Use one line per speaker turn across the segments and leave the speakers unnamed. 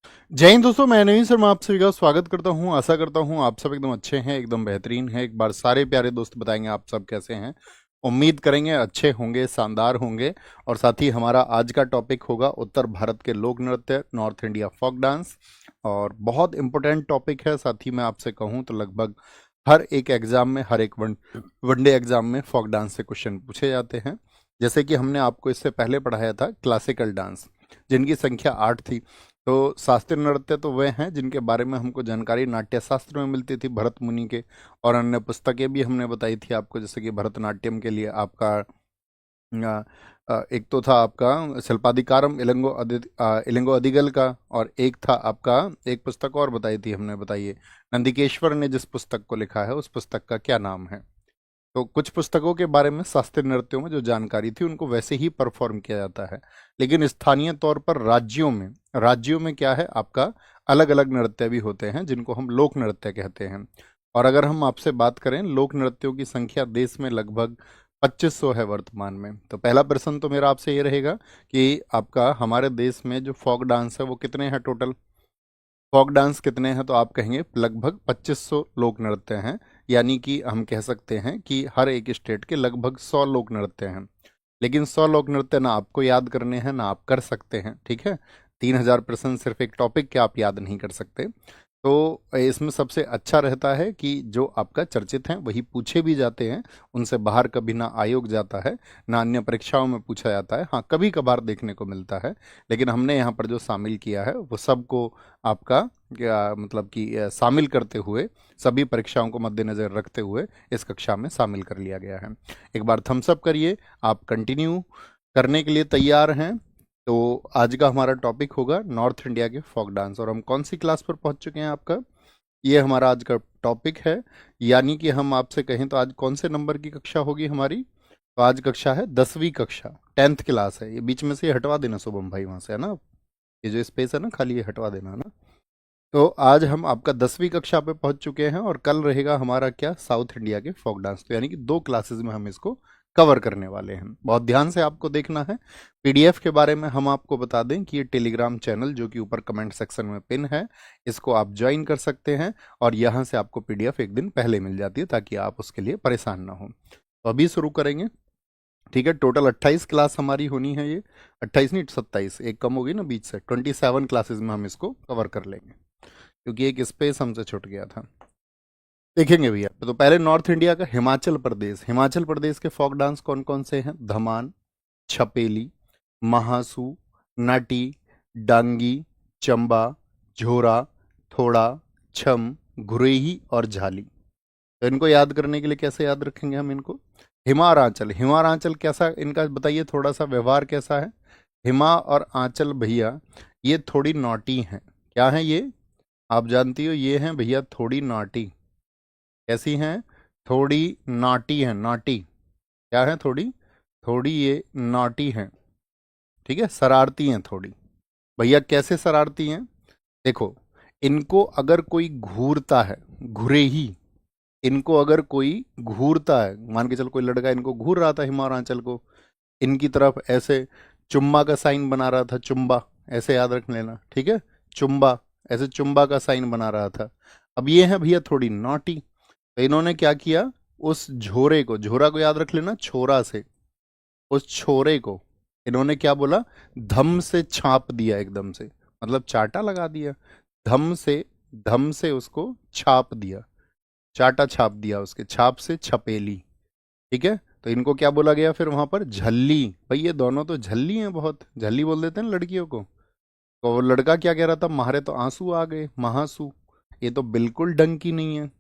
जय हिंद दोस्तों, मैं नवीन शर्मा आप सभी का स्वागत करता हूं। आशा करता हूं आप सब एकदम अच्छे हैं, एकदम बेहतरीन हैं। एक बार सारे प्यारे दोस्त बताएंगे आप सब कैसे हैं। उम्मीद करेंगे अच्छे होंगे, शानदार होंगे। और साथ ही हमारा आज का टॉपिक होगा उत्तर भारत के लोक नृत्य, नॉर्थ इंडिया फोक डांस। और बहुत इंपॉर्टेंट टॉपिक है। साथ ही मैं आपसे कहूं तो लगभग हर एक एग्जाम में, हर एक वनडे एग्जाम में फोक डांस से क्वेश्चन पूछे जाते हैं। जैसे कि हमने आपको इससे पहले पढ़ाया था क्लासिकल डांस, जिनकी संख्या 8 थी। तो शास्त्रीय नृत्य तो वे हैं जिनके बारे में हमको जानकारी नाट्य शास्त्र में मिलती थी, भरत मुनि के। और अन्य पुस्तकें भी हमने बताई थी आपको, जैसे कि भरतनाट्यम के लिए आपका एक तो था आपका शिल्पाधिकारम इलंगो अधिगल का। और एक था आपका, एक पुस्तक और बताई थी हमने, बताइए। नंदिकेश्वर ने जिस पुस्तक को लिखा है उस पुस्तक का क्या नाम है। तो कुछ पुस्तकों के बारे में शास्त्रीय नृत्यों में जो जानकारी थी उनको वैसे ही परफॉर्म किया जाता है। लेकिन स्थानीय तौर पर राज्यों में क्या है आपका, अलग अलग नृत्य भी होते हैं जिनको हम लोक नृत्य कहते हैं। और अगर हम आपसे बात करें, लोक नृत्यों की संख्या देश में लगभग 2500 है वर्तमान में। तो पहला प्रश्न तो मेरा आपसे ये रहेगा कि आपका हमारे देश में जो फोक डांस है वो कितने हैं टोटल। फोक डांस कितने हैं, तो आप कहेंगे लगभग 2500 लोक नृत्य हैं। यानी कि हम कह सकते हैं कि हर एक स्टेट के लगभग 100 लोक नृत्य हैं। लेकिन 100 लोक नृत्य ना आपको याद करने हैं ना आप कर सकते हैं, ठीक है। 3000 प्रश्न सिर्फ एक टॉपिक के आप याद नहीं कर सकते। तो इसमें सबसे अच्छा रहता है कि जो आपका चर्चित हैं वही पूछे भी जाते हैं। उनसे बाहर कभी ना आयोग जाता है, ना अन्य परीक्षाओं में पूछा जाता है। हाँ, कभी कभार देखने को मिलता है। लेकिन हमने यहाँ पर जो शामिल किया है वो सबको आपका क्या मतलब कि शामिल करते हुए, सभी परीक्षाओं को मद्देनजर रखते हुए इस कक्षा में शामिल कर लिया गया है। एक बार थम्स अप करिए, आप कंटिन्यू करने के लिए तैयार हैं। तो आज का हमारा टॉपिक होगा नॉर्थ इंडिया के फोक डांस। और हम कौन सी क्लास पर पहुंच चुके हैं आपका, ये हमारा आज का टॉपिक है। यानी कि हम आपसे कहें तो आज कौन से नंबर की कक्षा होगी हमारी, तो आज कक्षा है 10वीं कक्षा, 10th क्लास है। ये बीच में से ये हटवा देना शुभम भाई, वहां से है ना। ये जो स्पेस है ना खाली, ये हटवा देना है ना। तो आज हम आपका 10वीं कक्षा पे पहुंच चुके हैं और कल रहेगा हमारा क्या, साउथ इंडिया के फोक डांस। तो यानी कि 2 क्लासेस में हम इसको कवर करने वाले हैं। बहुत ध्यान से आपको देखना है। पीडीएफ के बारे में हम आपको बता दें कि ये टेलीग्राम चैनल जो कि ऊपर कमेंट सेक्शन में पिन है, इसको आप ज्वाइन कर सकते हैं। और यहाँ से आपको पीडीएफ एक दिन पहले मिल जाती है ताकि आप उसके लिए परेशान ना हो। तो अभी शुरू करेंगे, ठीक है। टोटल 28 क्लास हमारी होनी है ये। 28 नहीं, 27, एक कम होगी ना बीच से। 27 क्लासेस में हम इसको कवर कर लेंगे, क्योंकि एक स्पेस हमसे छूट गया था। देखेंगे भैया, तो पहले नॉर्थ इंडिया का हिमाचल प्रदेश के फोक डांस कौन कौन से हैं। धमान, छपेली, महासू, नाटी, डांगी, चंबा, झोरा, थोड़ा, छम, घुरेही और झाली। तो इनको याद करने के लिए कैसे याद रखेंगे हम इनको। हिमारांचल कैसा इनका बताइए, थोड़ा सा व्यवहार कैसा है। हिमा और आंचल भैया ये थोड़ी नॉटी हैं। क्या है ये, आप जानती हो, ये हैं भैया थोड़ी नॉटी। कैसी हैं, थोड़ी नॉटी हैं, नॉटी। क्या है, थोड़ी थोड़ी ये नॉटी हैं, ठीक है, शरारती हैं थोड़ी। भैया कैसे शरारती हैं, देखो, इनको अगर कोई घूरता है, घुरे ही, इनको अगर कोई घूरता है, मान के चल कोई लड़का इनको घूर रहा था हिमाचल को, इनकी तरफ ऐसे चुम्बा का साइन बना रहा था, चुम्बा, ऐसे याद रख लेना, ठीक है। चुम्बा, ऐसे चुम्बा का साइन बना रहा था। अब ये है भैया थोड़ी नॉटी। तो इन्होंने क्या किया, उस झोरा को याद रख लेना, छोरा से, उस छोरे को इन्होंने क्या बोला, धम से छाप दिया, एकदम से, मतलब चाटा लगा दिया। धम से, धम से उसको छाप दिया, चाटा छाप दिया, उसके छाप से छपेली, ठीक है। तो इनको क्या बोला गया फिर वहां पर, झल्ली। भाई ये दोनों तो झल्ली हैं, बहुत झल्ली बोल देते हैं ना लड़कियों को। तो वो लड़का क्या कह रहा था, मारे तो आंसू आ गए, महासू। ये तो बिल्कुल ढंग की नहीं है,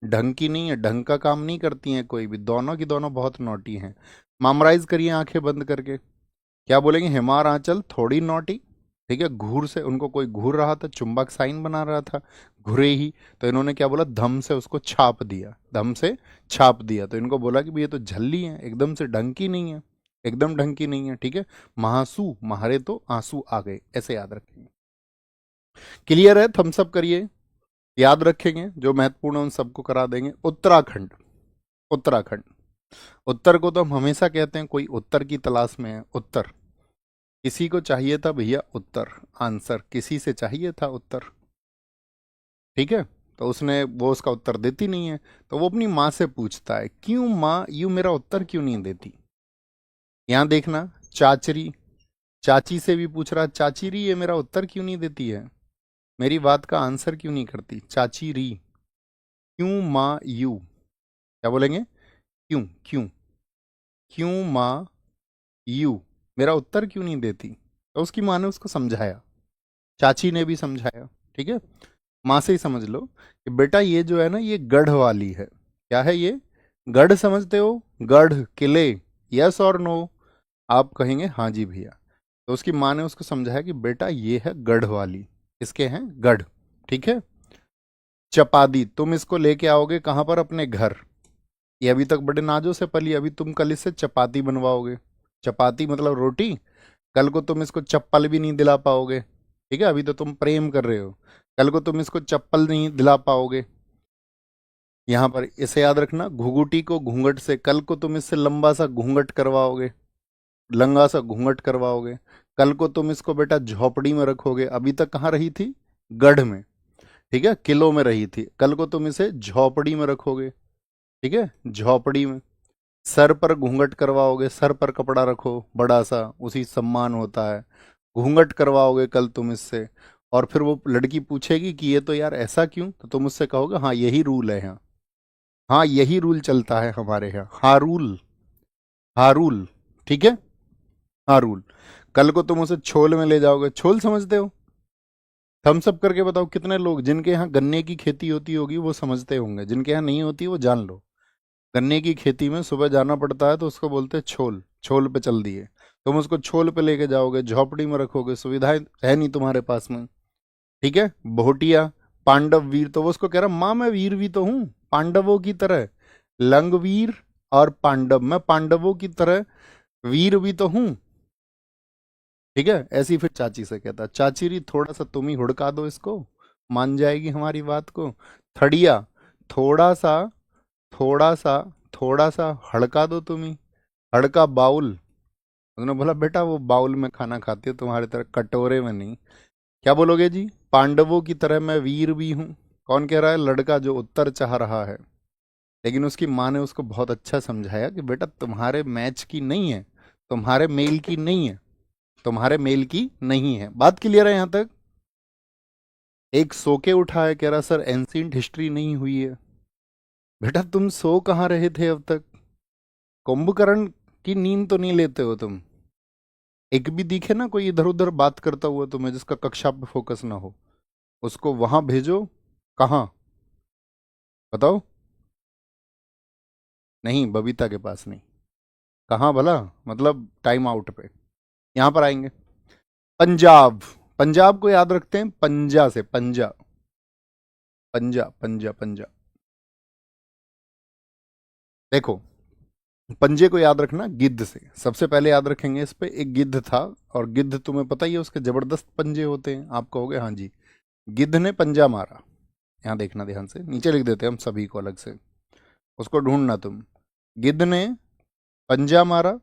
ढंग की नहीं है, ढंग का काम नहीं करती हैं कोई भी, दोनों की दोनों बहुत नोटी हैं। मामराइज करिए आंखें बंद करके, क्या बोलेंगे, हिमार आंचल थोड़ी नोटी, ठीक है। घूर से उनको कोई घूर रहा था, चुंबक साइन बना रहा था, घुरे ही। तो इन्होंने क्या बोला, धम से उसको छाप दिया, धम से छाप दिया। तो इनको बोला कि भाई ये तो झल्ली है, एकदम से ढंग की नहीं है, एकदम ढंग की नहीं है, ठीक है। महासू, मारे तो आंसू आ गए, ऐसे याद रखेंगे। क्लियर है, थम्स अप करिए। याद रखेंगे, जो महत्वपूर्ण है उन सबको करा देंगे। उत्तराखंड, उत्तराखंड, उत्तर को तो हम हमेशा कहते हैं कोई उत्तर की तलाश में है, उत्तर। किसी को चाहिए था भैया उत्तर, आंसर, किसी से चाहिए था उत्तर। ठीक है, तो उसने वो उसका उत्तर देती नहीं है, तो वो अपनी माँ से पूछता है, क्यों माँ यू मेरा उत्तर क्यों नहीं देती। यहाँ देखना, चाचरी, चाची से भी पूछ रहा, चाची री ये मेरा उत्तर क्यों नहीं देती है, मेरी बात का आंसर क्यों नहीं करती, चाची री। क्यों माँ यू, क्या बोलेंगे, क्यों क्यों, क्यों माँ यू मेरा उत्तर क्यों नहीं देती। तो उसकी माँ ने उसको समझाया, चाची ने भी समझाया। ठीक है, माँ से ही समझ लो कि बेटा ये जो है ना ये गढ़ वाली है। क्या है ये, गढ़, समझते हो, गढ़, किले, यस और नो। आप कहेंगे हाँ जी भैया। तो उसकी माँ ने उसको समझाया कि बेटा ये है गढ़ वाली, इसके हैं गढ़। ठीक है, चपादी, तुम इसको लेके आओगे कहाँ पर, अपने घर। ये अभी तक बड़े नाजों से पली, अभी तुम कल इससे चपाती बनवाओगे। चपाती मतलब रोटी, कल को तुम इसको चप्पल भी नहीं दिला पाओगे। ठीक है, अभी तो तुम प्रेम कर रहे हो, कल को तुम इसको चप्पल नहीं दिला पाओगे। यहाँ पर इसे याद रखना, घुघुटी को घूंघट से, कल को तुम इससे लंबा सा घूंघट करवाओगे, लंगा सा घूंघट करवाओगे। कल को तुम इसको बेटा झोपड़ी में रखोगे, अभी तक कहाँ रही थी, गढ़ में। ठीक है, किलो में रही थी, कल को तुम इसे झोपड़ी में रखोगे। ठीक है, झोपड़ी में। सर पर घूंघट करवाओगे, सर पर कपड़ा रखो बड़ा सा, उसी सम्मान होता है। घूंघट करवाओगे कल तुम इससे, और फिर वो लड़की पूछेगी कि ये तो यार ऐसा क्यों, तो तुम उससे कहोगे हाँ यही रूल है यहाँ, हाँ यही रूल चलता है हमारे यहाँ, हाँ रूल, हाँ रूल। ठीक है, हाँ रूल। कल को तुम उसे छोल में ले जाओगे, छोल समझते हो, थम्स अप करके बताओ कितने लोग जिनके यहाँ गन्ने की खेती होती होगी वो समझते होंगे, जिनके यहाँ नहीं होती वो जान लो। गन्ने की खेती में सुबह जाना पड़ता है तो उसको बोलते हैं छोल, छोल पे चल दिए। तुम उसको छोल पे लेके जाओगे, झोपड़ी में रखोगे, सुविधाएं है नहीं तुम्हारे पास में। ठीक है, भोटिया, पांडव वीर, तो वो उसको कह रहा माँ मैं वीर भी तो हूँ पांडवों की तरह, लंगवीर और पांडव, मैं पांडवों की तरह वीर भी तो हूँ। ठीक है, ऐसी फिर चाची से कहता, चाची री थोड़ा सा तुम ही हुड़का दो इसको, मान जाएगी हमारी बात को। थड़िया, थोड़ा सा, थोड़ा सा, थोड़ा सा हड़का दो तुम ही। हड़का बाउल, उन्होंने बोला बेटा वो बाउल में खाना खाती है तुम्हारी तरह, कटोरे में नहीं। क्या बोलोगे जी, पांडवों की तरह मैं वीर भी हूँ। कौन कह रहा है, लड़का जो उत्तर चाह रहा है। लेकिन उसकी माँ ने उसको बहुत अच्छा समझाया कि बेटा तुम्हारे मैच की नहीं है, तुम्हारे मेल की नहीं है, तुम्हारे मेल की नहीं है। बात क्लियर है यहाँ तक। एक सो के उठा है, कह रहा सर एंशियंट हिस्ट्री नहीं हुई है। बेटा तुम सो कहाँ रहे थे अब तक, कुंभकर्ण की नींद तो नहीं लेते हो तुम। एक भी दिखे ना कोई इधर उधर बात करता हुआ तुम्हें जिसका कक्षा पे फोकस ना हो, उसको वहां भेजो। कहाँ, बताओ। नहीं, बबीता के पास नहीं। कहाँ भला, मतलब टाइम आउट पे, यहाँ पर आएंगे। पंजाब, पंजाब को याद रखते हैं पंजा से, पंजा, पंजा पंजा पंजा। देखो, पंजे को याद रखना गिद्ध से, सबसे पहले याद रखेंगे इस पे। एक गिद्ध था, और गिद्ध तुम्हें पता ही है उसके जबरदस्त पंजे होते हैं, आप कहोगे हाँ जी। गिद्ध ने पंजा मारा, यहाँ देखना ध्यान से, नीचे लिख देते हैं हम सभी को अलग से, उसको ढूंढना तुम। गिद्ध ने पंजा मारा,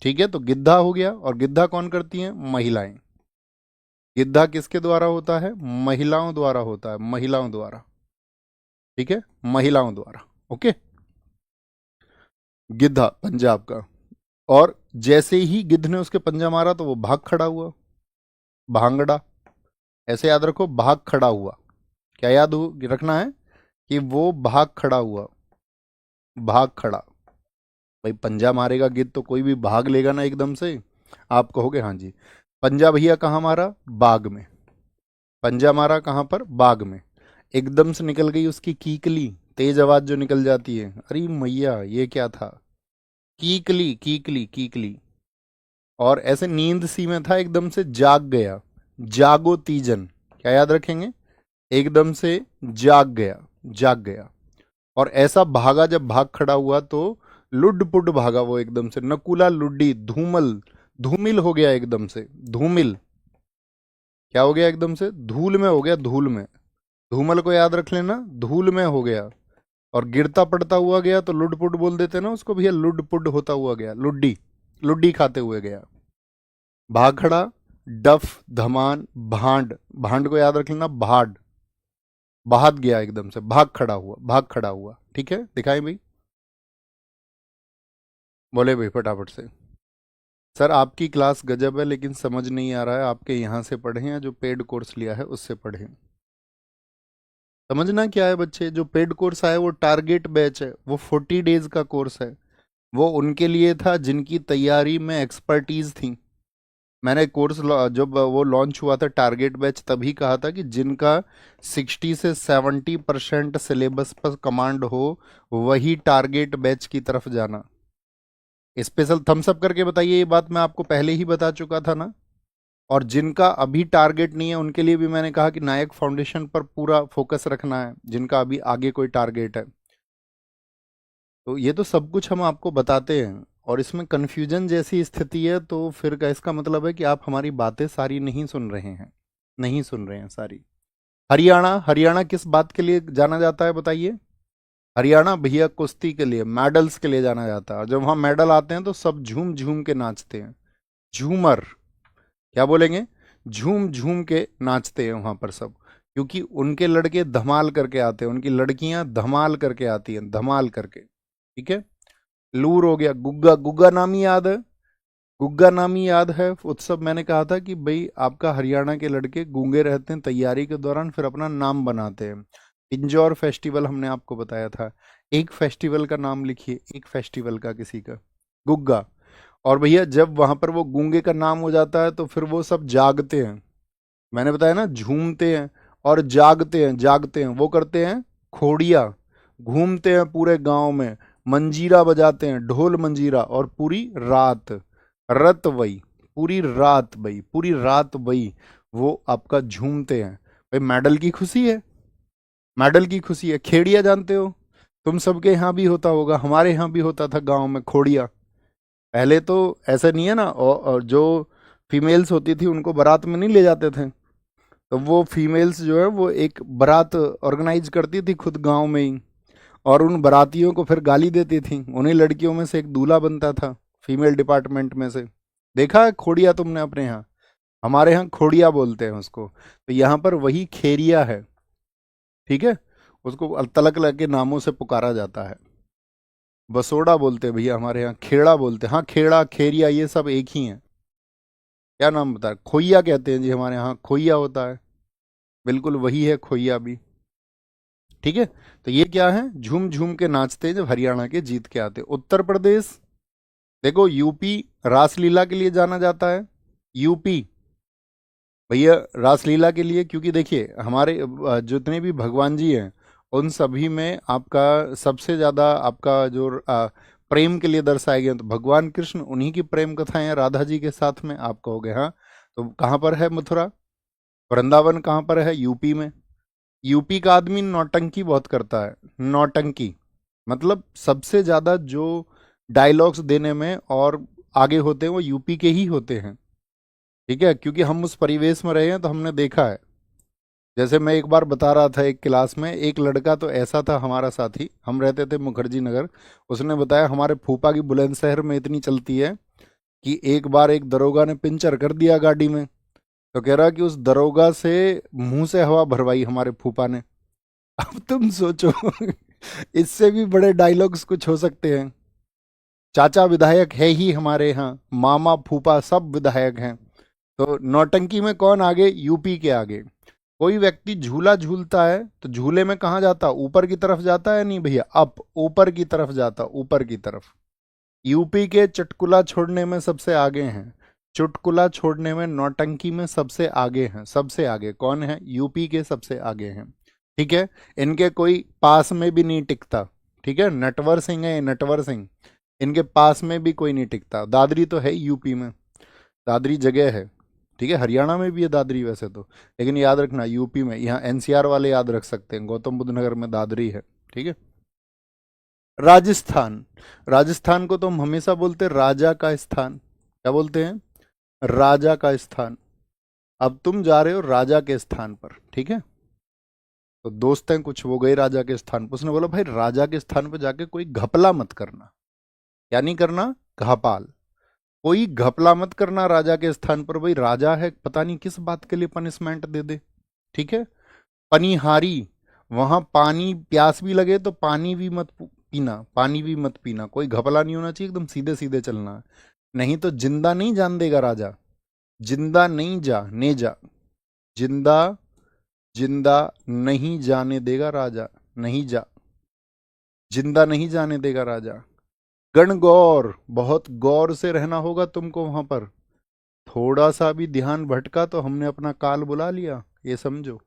ठीक है, तो गिद्धा हो गया। और गिद्धा कौन करती हैं, महिलाएं। गिद्धा किसके द्वारा होता है, महिलाओं द्वारा होता है, महिलाओं द्वारा। ठीक है, महिलाओं द्वारा। ओके, गिद्धा पंजाब का। और जैसे ही गिद्ध ने उसके पंजा मारा तो वो भाग खड़ा हुआ, भांगड़ा, ऐसे याद रखो, भाग खड़ा हुआ। क्या याद रखना है कि वो भाग खड़ा हुआ, भाग खड़ा। भाई पंजा मारेगा गिद्ध तो कोई भी भाग लेगा ना एकदम से। आप कहोगे हाँ जी। पंजा भैया कहाँ मारा, बाग में। पंजा मारा कहाँ पर, बाग में। एकदम से निकल गई उसकी कीकली, तेज आवाज जो निकल जाती है, अरे मैया ये क्या था, कीकली कीकली कीकली। और ऐसे नींद सी में था, एकदम से जाग गया, जागो तीजन। क्या याद रखेंगे, एकदम से जाग गया, जाग गया। और ऐसा भागा, जब भाग खड़ा हुआ तो लुड पुड भागा वो एकदम से, नकुला लुड्डी, धूमल, धूमिल हो गया एकदम से, धूमिल। क्या हो गया, एकदम से धूल में हो गया, धूल में। धूमल को याद रख लेना, धूल में हो गया। और गिरता पड़ता हुआ गया तो लुड पुड बोल देते ना उसको भैया, लुड पुड होता हुआ गया, लुड्डी, लुड्डी खाते हुए गया। भाखड़ा, डफ, धमान, भांड। भांड को याद रख लेना, भाड़, भाग गया एकदम से, भाग खड़ा हुआ, भाग खड़ा हुआ। ठीक है, दिखाएं भाई, बोले भाई फटाफट से। सर आपकी क्लास गजब है, लेकिन समझ नहीं आ रहा है, आपके यहाँ से पढ़ें या जो पेड कोर्स लिया है उससे पढ़ें। समझना क्या है बच्चे, जो पेड कोर्स आया वो टारगेट बैच है, वो 40 डेज का कोर्स है। वो उनके लिए था जिनकी तैयारी में एक्सपर्टीज थी। मैंने कोर्स जब वो लॉन्च हुआ था टारगेट बैच, तभी कहा था कि जिनका 60 से 70% सिलेबस पर कमांड हो, वही टारगेट बैच की तरफ जाना। स्पेशल थम्स अप करके बताइए, ये बात मैं आपको पहले ही बता चुका था ना। और जिनका अभी टारगेट नहीं है उनके लिए भी मैंने कहा कि नायक फाउंडेशन पर पूरा फोकस रखना है, जिनका अभी आगे कोई टारगेट है। तो ये तो सब कुछ हम आपको बताते हैं, और इसमें कन्फ्यूजन जैसी स्थिति है तो फिर का इसका मतलब है कि आप हमारी बातें सारी नहीं सुन रहे हैं, नहीं सुन रहे हैं सारी। हरियाणा, हरियाणा किस बात के लिए जाना जाता है बताइए। हरियाणा भैया कुश्ती के लिए, मेडल्स के लिए जाना जाता है, और जब वहाँ मेडल आते हैं तो सब झूम झूम के नाचते हैं। झूमर, क्या बोलेंगे, झूम झूम के नाचते हैं वहां पर सब, क्योंकि उनके लड़के धमाल करके आते हैं, उनकी लड़कियां धमाल करके आती हैं, धमाल करके। ठीक है। लूर हो गया, गुग्गा, गुग्गा नामी याद है, गुग्गा नामी याद है उत्सव। मैंने कहा था कि भाई आपका हरियाणा के लड़के गूंगे रहते हैं तैयारी के दौरान, फिर अपना नाम बनाते हैं। इंजौर फेस्टिवल हमने आपको बताया था, एक फेस्टिवल का नाम लिखिए, एक फेस्टिवल का किसी का, गुग्गा। और भैया जब वहां पर वो गूंगे का नाम हो जाता है तो फिर वो सब जागते हैं। मैंने बताया ना, झूमते हैं और जागते हैं, जागते हैं वो करते हैं खोड़िया, घूमते हैं पूरे गांव में, मंजीरा बजाते हैं, ढोल मंजीरा, और पूरी रात, रत वही, पूरी रात भाई, पूरी रात वही, वो आपका झूमते हैं। भाई मेडल की खुशी है, मेडल की खुशी है। खेड़िया जानते हो, तुम सबके यहाँ भी होता होगा, हमारे यहाँ भी होता था गांव में खोड़िया। पहले तो ऐसा नहीं है ना, और जो फीमेल्स होती थी उनको बारात में नहीं ले जाते थे, तो वो फीमेल्स जो है वो एक बारात ऑर्गेनाइज करती थी खुद गांव में ही, और उन बारातियों को फिर गाली देती थी, उन्हीं लड़कियों में से एक दूल्हा बनता था, फीमेल डिपार्टमेंट में से। देखा है खोड़िया तुमने अपने यहाँ, हमारे यहाँ खोड़िया बोलते हैं उसको, तो यहाँ पर वही खेरिया है। ठीक है, उसको अलग अलग के नामों से पुकारा जाता है। बसोड़ा बोलते हैं भैया हमारे यहाँ, खेड़ा बोलते हैं, हाँ खेड़ा, खेरिया, ये सब एक ही हैं। क्या नाम बता, खोइया कहते हैं जी हमारे यहाँ, खोइया होता है, बिल्कुल वही है खोइया भी। ठीक है। तो ये क्या है, झूम झूम के नाचते हैं जब हरियाणा के जीत के आते हैं। उत्तर प्रदेश, देखो यूपी रासलीला के लिए जाना जाता है, यूपी भैया रासलीला के लिए, क्योंकि देखिए हमारे जितने भी भगवान जी हैं उन सभी में आपका सबसे ज्यादा आपका जो प्रेम के लिए दर्शाए गए हैं, तो भगवान कृष्ण, उन्हीं की प्रेम कथाएं राधा जी के साथ में आप कहोगे। हाँ, तो कहाँ पर है मथुरा, वृंदावन कहाँ पर है, यूपी में। यूपी का आदमी नौटंकी बहुत करता है, नौटंकी, मतलब सबसे ज्यादा जो डायलॉग्स देने में और आगे होते हैं वो यूपी के ही होते हैं। ठीक है, क्योंकि हम उस परिवेश में रहे हैं तो हमने देखा है। जैसे मैं एक बार बता रहा था, एक क्लास में एक लड़का तो ऐसा था हमारा साथी, हम रहते थे मुखर्जी नगर, उसने बताया हमारे फूफा की बुलंदशहर में इतनी चलती है कि एक बार एक दरोगा ने पिंचर कर दिया गाड़ी में, तो कह रहा कि उस दरोगा से मुंह से हवा भरवाई हमारे फूफा ने। अब तुम सोचो इससे भी बड़े डायलॉग्स कुछ हो सकते हैं। चाचा विधायक है ही हमारे यहाँ, मामा फूफा सब विधायक हैं। तो नौटंकी में कौन आगे, यूपी के आगे। कोई व्यक्ति झूला झूलता है तो झूले में कहाँ जाता, ऊपर की तरफ जाता है, नहीं भैया, अप, ऊपर की तरफ जाता, ऊपर की तरफ। यूपी के चुटकुला छोड़ने में सबसे आगे हैं, चुटकुला छोड़ने में नौटंकी में सबसे आगे हैं, सबसे आगे कौन है, यूपी के सबसे आगे हैं। ठीक है, इनके कोई पास में भी नहीं टिकता। ठीक है, नटवर सिंह है, नटवर सिंह, इनके पास में भी कोई नहीं टिकता। दादरी तो है यूपी में, दादरी जगह है। ठीक है, हरियाणा में भी है दादरी वैसे तो, लेकिन याद रखना यूपी में, यहाँ एनसीआर वाले याद रख सकते हैं, गौतम बुद्ध नगर में दादरी है। ठीक है। राजस्थान, राजस्थान को तो हम हमेशा बोलते हैं राजा का स्थान, क्या बोलते हैं, राजा का स्थान। अब तुम जा रहे हो राजा के स्थान पर, ठीक है, तो दोस्त हैं कुछ, वो गए राजा के स्थान पर, उसने बोला भाई राजा के स्थान पर जाके कोई घपला मत करना। क्या नहीं करना, घपाल, कोई घपला मत करना राजा के स्थान पर। भाई राजा है, पता नहीं किस बात के लिए पनिशमेंट दे दे। ठीक है। पनिहारी, वहां पानी प्यास भी लगे तो पानी भी मत पीना, पानी भी मत पीना। कोई घपला नहीं होना चाहिए, एकदम सीधे सीधे चलना है। नहीं तो जिंदा नहीं जान देगा राजा। जिंदा नहीं जाने जा, जिंदा, जिंदा नहीं जाने देगा राजा। नहीं जा, जिंदा नहीं जाने देगा राजा। गणगौर, बहुत गौर से रहना होगा तुमको वहां पर। थोड़ा सा भी ध्यान भटका तो हमने अपना काल बुला लिया, ये समझो।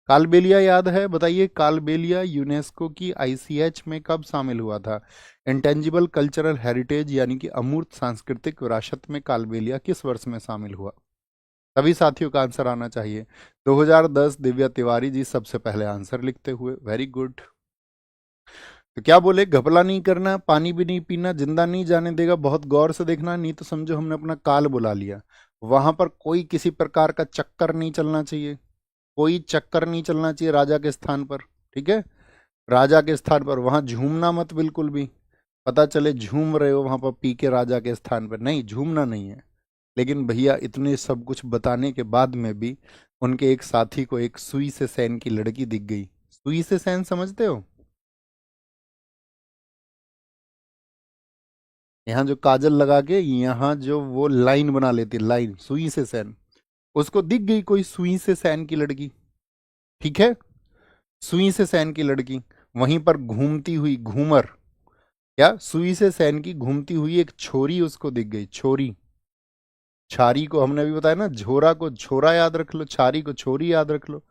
कालबेलिया याद है? बताइए, कालबेलिया यूनेस्को की आईसीएच में कब शामिल हुआ था? इंटेंजिबल कल्चरल हेरिटेज यानी कि अमूर्त सांस्कृतिक विरासत में कालबेलिया किस वर्ष में शामिल हुआ? सभी साथियों का आंसर आना चाहिए। 2010। दिव्या तिवारी जी सबसे पहले आंसर लिखते हुए, वेरी गुड। तो क्या बोले? घपला नहीं करना, पानी भी नहीं पीना, जिंदा नहीं जाने देगा, बहुत गौर से देखना, नहीं तो समझो हमने अपना काल बुला लिया। वहां पर कोई किसी प्रकार का चक्कर नहीं चलना चाहिए, कोई चक्कर नहीं चलना चाहिए राजा के स्थान पर। ठीक है। राजा के स्थान पर वहां झूमना मत बिल्कुल भी। पता चले झूम रहे हो वहां पर पी के राजा के स्थान पर, नहीं, झूमना नहीं है। लेकिन भैया इतने सब कुछ बताने के बाद में भी उनके एक साथी को एक सुई से सैन की लड़की दिख गई। सुई से सैन समझते हो? यहाँ जो काजल लगा के यहाँ जो वो लाइन बना लेती, लाइन, सुई से सैन। उसको दिख गई कोई सुई से सैन की लड़की। ठीक है। सुई से सैन की लड़की वहीं पर घूमती हुई, घूमर, क्या, सुई से सैन की घूमती हुई एक छोरी उसको दिख गई। छोरी, छारी को हमने अभी बताया ना, झोरा को छोरा याद रख लो, छारी को छोरी याद रख लो।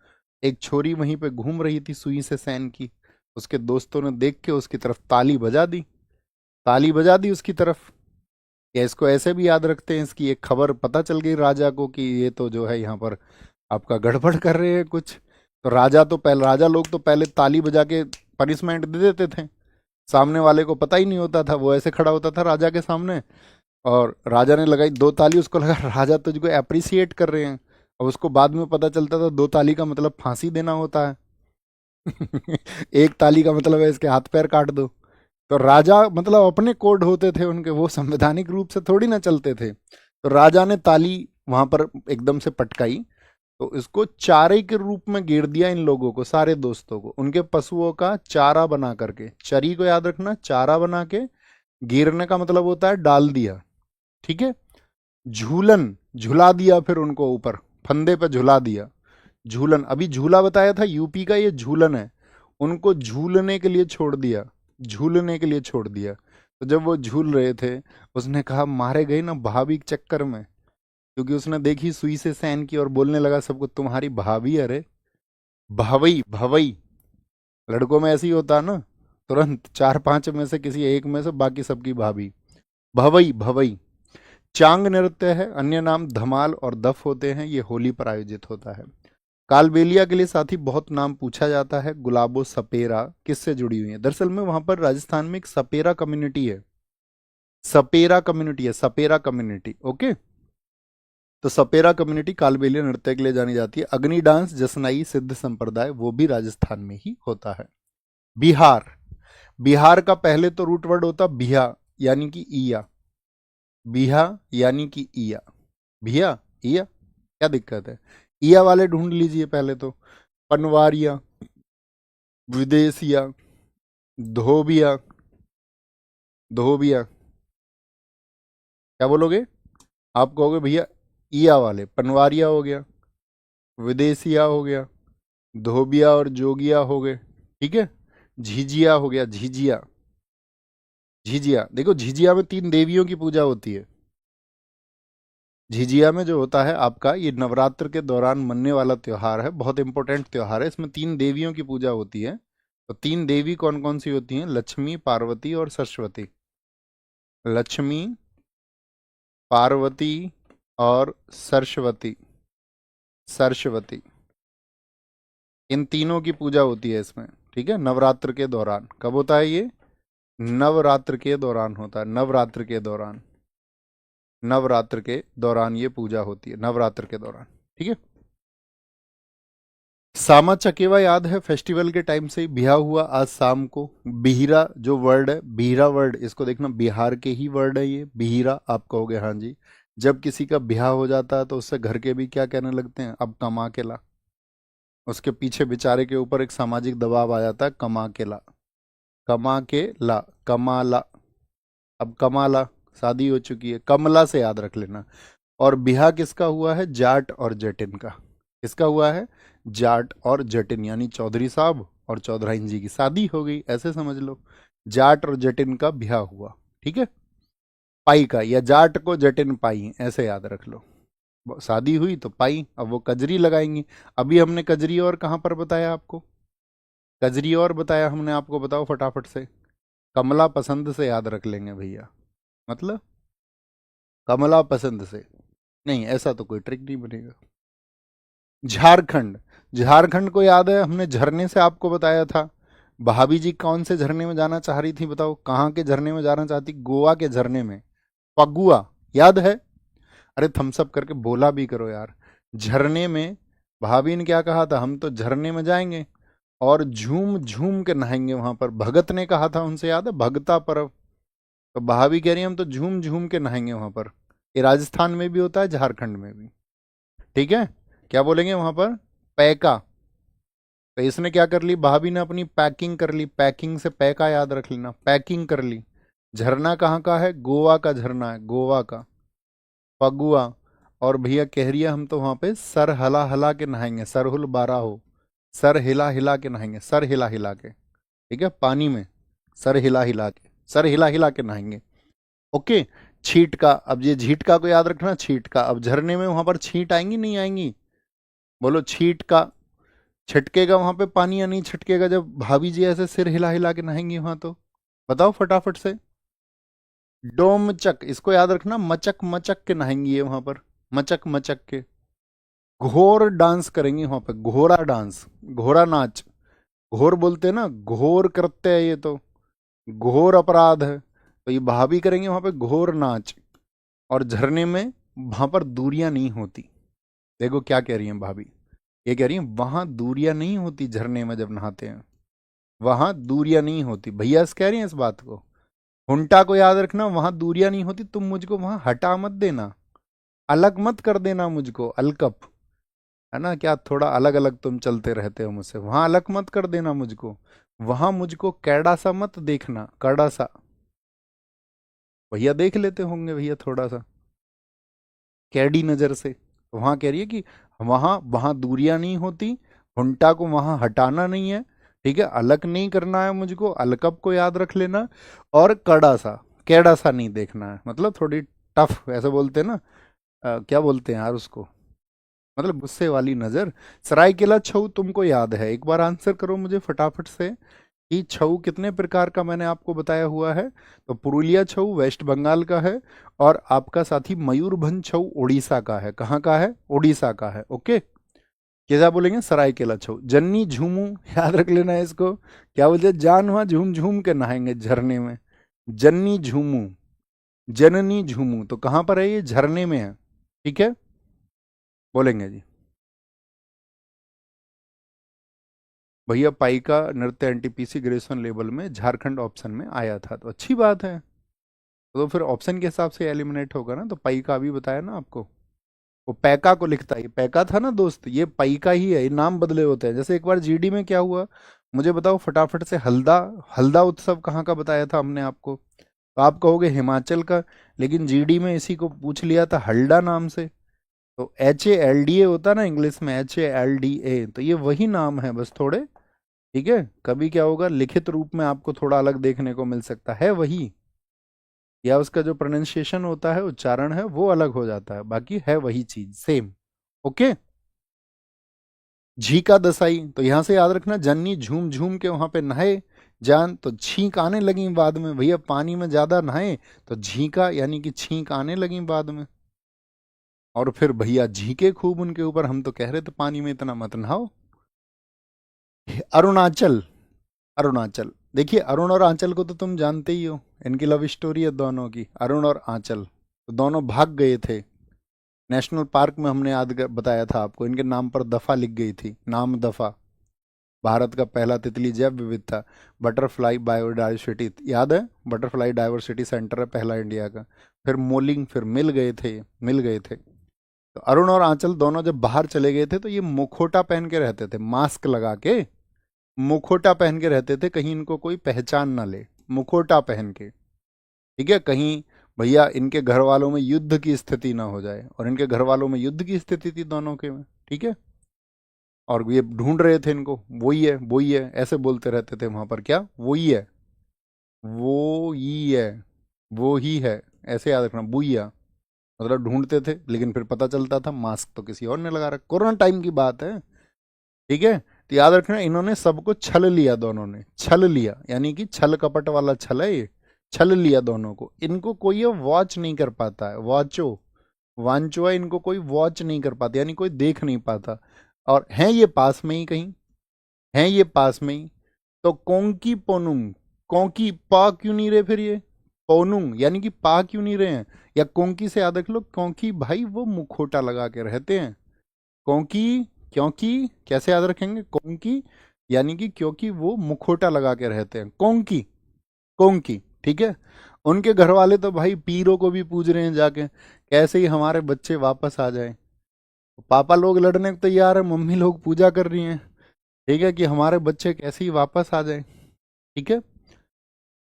एक छोरी वहीं पे घूम रही थी सुई से सैन की। उसके दोस्तों ने देख के उसकी तरफ ताली बजा दी, ताली बजा दी उसकी तरफ। या इसको ऐसे भी याद रखते हैं, इसकी एक खबर पता चल गई राजा को कि ये तो जो है यहाँ पर आपका गड़बड़ कर रहे हैं कुछ। तो राजा तो पहले, राजा लोग तो पहले ताली बजा के पनिशमेंट दे देते थे। सामने वाले को पता ही नहीं होता था, वो ऐसे खड़ा होता था राजा के सामने, और राजा ने लगाई दो ताली, उसको लगा राजा तुझको अप्रिसिएट कर रहे हैं। और उसको बाद में पता चलता था दो ताली का मतलब फांसी देना होता है। एक ताली का मतलब है इसके हाथ पैर काट दो। तो राजा मतलब अपने कोड होते थे उनके, वो संवैधानिक रूप से थोड़ी ना चलते थे। तो राजा ने ताली वहां पर एकदम से पटकाई, तो इसको चारे के रूप में घेर दिया इन लोगों को, सारे दोस्तों को, उनके पशुओं का चारा बना करके। चरी को याद रखना, चारा बना के, घेरने का मतलब होता है डाल दिया। ठीक है। झूलन, झुला दिया फिर उनको ऊपर, फंदे पे झुला दिया। झूलन, अभी झूला बताया था यूपी का, ये झूलन है। उनको झूलने के लिए छोड़ दिया, झूलने के लिए छोड़ दिया। तो जब वो झूल रहे थे, उसने कहा मारे गए ना भाभी के चक्कर में, क्योंकि उसने देखी सुई से सैन की और बोलने लगा सबको तुम्हारी भाभी, अरे भावई, भवई। लड़कों में ऐसे ही होता है ना, तुरंत चार पांच में से किसी एक में से बाकी सबकी भाभी। भवई, भवई। चांग नृत्य है, अन्य नाम धमाल और दफ होते हैं, ये होली पर आयोजित होता है। कालबेलिया के लिए साथी बहुत नाम पूछा जाता है। गुलाबो सपेरा किससे जुड़ी हुई है? दरअसल में वहां पर राजस्थान में एक सपेरा कम्युनिटी है, सपेरा कम्युनिटी है, सपेरा कम्युनिटी। ओके। तो सपेरा कम्युनिटी कालबेलिया नृत्य के लिए जानी जाती है। अग्नि डांस, जसनाई, सिद्ध संप्रदाय, वो भी राजस्थान में ही होता है। बिहार, बिहार का पहले तो रूट वर्ड होता बिहा यानी कि ईया, बिहा यानी कि ईया, भिया, ईया, क्या दिक्कत है? ईया वाले ढूंढ लीजिए पहले तो। पनवारिया, विदेशिया, धोबिया, धोबिया, क्या बोलोगे? आप कहोगे भैया ईया वाले, पनवारिया हो गया, विदेशिया हो गया, धोबिया और जोगिया हो गए। ठीक है। झिझिया हो गया, झिझिया, झिझिया, देखो झिझिया में तीन देवियों की पूजा होती है। झिझिया में जो होता है आपका, ये नवरात्र के दौरान मनने वाला त्योहार है, बहुत इंपॉर्टेंट त्योहार है। इसमें तीन देवियों की पूजा होती है। तो तीन देवी कौन कौन सी होती हैं? लक्ष्मी, पार्वती और सरस्वती। लक्ष्मी, पार्वती और सरस्वती, सरस्वती, इन तीनों की पूजा होती है इसमें। ठीक है। नवरात्र के दौरान कब होता है ये? नवरात्र के दौरान होता है, नवरात्र के दौरान, नवरात्र के दौरान ये पूजा होती है, नवरात्र के दौरान। ठीक है। सामा चकेवा याद है, फेस्टिवल के टाइम से ही बिहा हुआ आज शाम को। बिहरा जो वर्ड है, बिहरा वर्ड, इसको देखना, बिहार के ही वर्ड है ये बिहरा। आप कहोगे हाँ जी, जब किसी का ब्याह हो जाता है तो उससे घर के भी क्या कहने लगते हैं, अब कमा के ला। उसके पीछे बेचारे के ऊपर एक सामाजिक दबाव आ जाता है, कमा के ला, कमा के ला, कमाला। अब कमाला, शादी हो चुकी है, कमला से याद रख लेना। और बिहा किसका हुआ है, जाट और जटिन का। किसका हुआ है, जाट और जटिन, यानी चौधरी साहब और चौधराइन जी की शादी हो गई, ऐसे समझ लो। जाट और जटिन का ब्याह हुआ, ठीक है। पाई का, या जाट को जटिन पाई, ऐसे याद रख लो। शादी हुई तो पाई, अब वो कजरी लगाएंगी। अभी हमने कजरी और कहाँ पर बताया आपको, कजरी और बताया हमने आपको, बताओ फटाफट से। कमला पसंद से याद रख लेंगे भैया, मतलब कमला पसंद से। नहीं, ऐसा तो कोई ट्रिक नहीं बनेगा। झारखंड, झारखंड को याद है, हमने झरने से आपको बताया था। भाभी जी कौन से झरने में जाना चाह रही थी, बताओ कहाँ के झरने में जाना चाहती, गोवा के झरने में, पगुआ, याद है। अरे थम्सअप करके बोला भी करो यार। झरने में भाभी ने क्या कहा था, हम तो झरने में जाएंगे और झूम झूम के नहाएंगे वहां पर। भगत ने कहा था उनसे, याद है, भगता पर्व। तो भाभी कह रही है हम तो झूम झूम के नहाएंगे वहां पर। ये राजस्थान में भी होता है, झारखंड में भी, ठीक है। क्या बोलेंगे वहां पर, पैका। तो इसने क्या कर ली, भाभी ने अपनी पैकिंग कर ली, पैकिंग से पैका याद रख लेना, पैकिंग कर ली। झरना कहाँ का है, गोवा का झरना है, गोवा का, पगुआ। और भैया कह रही है हम तो वहां पे सर हिला हिला के नहाएंगे, सरहुल बारह हो, सर हिला हिला के नहाएंगे, सर हिला हिला के, ठीक है, पानी में सर हिला हिला के, सर हिला हिला के नहाएंगे। ओके। छीट का, अब ये झीट का को याद रखना, छीट का। अब झरने में वहां पर छींट आएंगी नहीं आएंगी, बोलो छीट का। छिटकेगा वहां पे पानी या नहीं छिटकेगा जब भाभी जी ऐसे सिर हिला हिला के नहाएंगी वहां, तो बताओ फटाफट से। डोमचक, इसको याद रखना, मचक मचक के नहाएंगी ये वहां पर, मचक मचक के। घोर डांस करेंगी वहां पे, घोड़ा डांस, घोड़ा नाच। घोर बोलते हैं ना, घोर कृत्य है ये तो, घोर अपराध है। तो ये भाभी करेंगे वहां पे घोर नाच। और झरने में वहां पर दूरियां नहीं होती। देखो क्या कह रही हैं भाभी, ये कह रही हैं वहां दूरियां नहीं होती, झरने में जब नहाते हैं वहां दूरियां नहीं होती। भैया कह रही हैं इस बात को। हुंटा को याद रखना, वहां दूरियां नहीं होती, तुम मुझको वहां हटा मत देना, अलग मत कर देना मुझको, अलकप, है ना, क्या थोड़ा अलग अलग तुम चलते रहते हो मुझसे, वहां अलग मत कर देना मुझको। वहां मुझको कैड़ा सा मत देखना, कड़ा सा। भैया देख लेते होंगे भैया थोड़ा सा कैडी नजर से। तो वहां कह रही है कि वहां वहां दूरियां नहीं होती, हुंटा को वहां हटाना नहीं है, ठीक है, अलग नहीं करना है मुझको, अलकप को याद रख लेना। और कड़ा सा, कैड़ा सा नहीं देखना है, मतलब थोड़ी टफ, ऐसे बोलते हैं ना, क्या बोलते हैं यार उसको, मतलब गुस्से वाली नजर। सरायकेला छऊ तुमको याद है, एक बार आंसर करो मुझे फटाफट से कि छऊ कितने प्रकार का मैंने आपको बताया हुआ है। तो पुरुलिया छऊ वेस्ट बंगाल का है, और आपका साथी मयूरभंज छऊ उड़ीसा का है। कहाँ का है, उड़ीसा का है, ओके। क्या बोलेंगे, सरायकेला छऊ। जन्नी झूमू, याद रख लेना है इसको। क्या बोलते हैं, जान वहां झूम झूम के नहाएंगे झरने में, जन्नी झूमू, जननी झूमू। तो कहाँ पर है, ये झरने में है, ठीक है, बोलेंगे जी। भैया पाई का नृत्य एनटीपीसी ग्रेजुएशन लेवल में झारखंड ऑप्शन में आया था, तो अच्छी बात है। तो फिर ऑप्शन के हिसाब से एलिमिनेट होगा ना, तो पाई का अभी बताया ना आपको। वो पैका को लिखता है, ये पैका था ना दोस्त, ये पाई का ही है, ये नाम बदले होते हैं। जैसे एक बार जीडी में क्या हुआ, मुझे बताओ फटाफट से, हल्दा, हल्दा उत्सव कहाँ का बताया था हमने आपको, तो आप कहोगे हिमाचल का, लेकिन जीडी में इसी को पूछ लिया था हल्डा नाम से। तो HALDA होता ना इंग्लिश में, HALDA, तो ये वही नाम है, बस थोड़े, ठीक है, कभी क्या होगा लिखित रूप में आपको थोड़ा अलग देखने को मिल सकता है वही, या उसका जो प्रोनाउंसिएशन होता है, उच्चारण है, वो अलग हो जाता है, बाकी है वही चीज, सेम, ओके। झी का दसाई, तो यहां से याद रखना, जन्नी झूम झूम के वहां पे नहाए, जान तो छींक आने लगी बाद में, भैया पानी में ज्यादा नहाए तो झींका यानी कि छींक आने लगी बाद में। और फिर भैया झींके खूब उनके ऊपर, हम तो कह रहे थे पानी में इतना मत नहाओ। अरुणाचल, अरुणाचल, देखिए अरुण और आंचल को तो तुम जानते ही हो, इनकी लव स्टोरी है दोनों की, अरुण और आंचल, तो दोनों भाग गए थे, नेशनल पार्क में हमने बताया था आपको, इनके नाम पर दफा लिख गई थी, नाम दफा। भारत का पहला तितली जैव विविधता, बटरफ्लाई बायोडाइवर्सिटी, याद है, बटरफ्लाई डाइवर्सिटी सेंटर है पहला इंडिया का। फिर मोलिंग, फिर मिल गए थे, मिल गए थे। तो अरुण और आंचल दोनों जब बाहर चले गए थे तो ये मुखोटा पहन के रहते थे, मास्क लगा के मुखोटा पहन के रहते थे, कहीं इनको कोई पहचान ना ले, मुखोटा पहन के। ठीक है, कहीं भैया इनके घर वालों में युद्ध की स्थिति ना हो जाए, और इनके घर वालों में युद्ध की स्थिति थी दोनों के में। ठीक है, और ये ढूंढ रहे थे इनको, वही है वही है ऐसे बोलते रहते थे वहां पर, क्या वही है, वो ही है, वो ही है, ऐसे याद रखना, बुइया। मतलब ढूंढते थे, लेकिन फिर पता चलता था मास्क तो किसी और ने लगा रखा, कोरोना टाइम की बात है। ठीक है, तो याद रखना इन्होंने सबको छल लिया, दोनों ने छल लिया, यानी कि छल कपट वाला छल है ये, छल लिया दोनों को। इनको कोई ये वॉच नहीं कर पाता है, वॉचो वांचो है, इनको कोई वॉच नहीं कर पाता, यानी कोई देख नहीं पाता। और हैं ये पास में ही कहीं, हैं ये पास में ही। तो कोंकी पोनुंग, कोंकी पा क्यों नहीं रहे फिर ये, पोनुंग यानी कि पा क्यों नहीं रहे हैं, या कोंकी से याद रख लो, क्योंकि भाई वो मुखोटा लगा के रहते हैं। क्योंकि, क्योंकि कैसे याद रखेंगे, क्योंकि यानी कि क्योंकि वो मुखोटा लगा के रहते हैं, कोंकी, कोंकी। ठीक है, उनके घर वाले तो भाई पीरों को भी पूज रहे हैं जाके, कैसे ही हमारे बच्चे वापस आ जाए। पापा लोग लड़ने को तैयार है, मम्मी लोग पूजा कर रही हैं। ठीक है, कि हमारे बच्चे कैसे ही वापस आ जाए। ठीक है,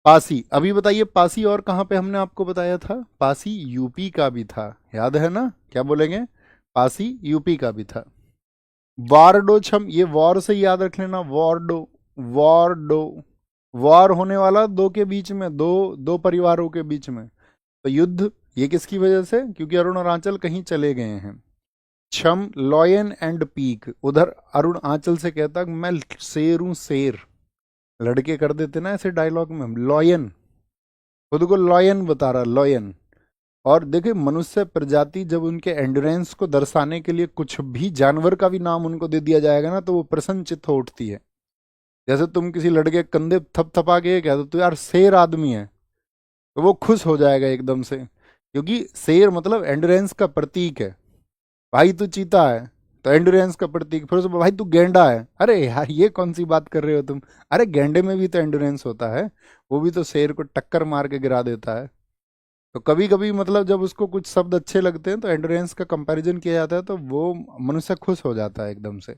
पासी, अभी बताइए पासी और कहाँ पे हमने आपको बताया था, पासी यूपी का भी था, याद है ना, क्या बोलेंगे, पासी यूपी का भी था। वार्डो छम, ये वॉर से याद रख लेना, वार्डो, वार्डो, वॉर होने वाला दो के बीच में, दो दो परिवारों के बीच में, तो युद्ध, ये किसकी वजह से, क्योंकि अरुण और आंचल कहीं चले गए हैं। छम लॉयन एंड पीक, उधर अरुण आंचल से कहता मैं शेर हूं, शेर, लड़के कर देते ना ऐसे डायलॉग में, हम लॉयन, खुद को लॉयन बता रहा, लॉयन। और देखिए मनुष्य प्रजाति जब उनके एंडुरेंस को दर्शाने के लिए कुछ भी जानवर का भी नाम उनको दे दिया जाएगा ना, तो वो प्रसन्नचित्त हो उठती है। जैसे तुम किसी लड़के के कंधे थपथपा के कह दो तो यार शेर आदमी है, तो वो खुश हो जाएगा एकदम से, क्योंकि शेर मतलब एंडुरेंस का प्रतीक है। भाई तू चीता है, तो एंडुरेंस का प्रतीक। फिर उसमें भाई तू गेंडा है, अरे यार ये कौन सी बात कर रहे हो तुम, अरे गेंडे में भी तो एंडुरेंस होता है, वो भी तो शेर को टक्कर मार के गिरा देता है। तो कभी कभी मतलब जब उसको कुछ शब्द अच्छे लगते हैं तो एंडोरेंस का कंपैरिजन किया जाता है, तो वो मनुष्य खुश हो जाता है एकदम से,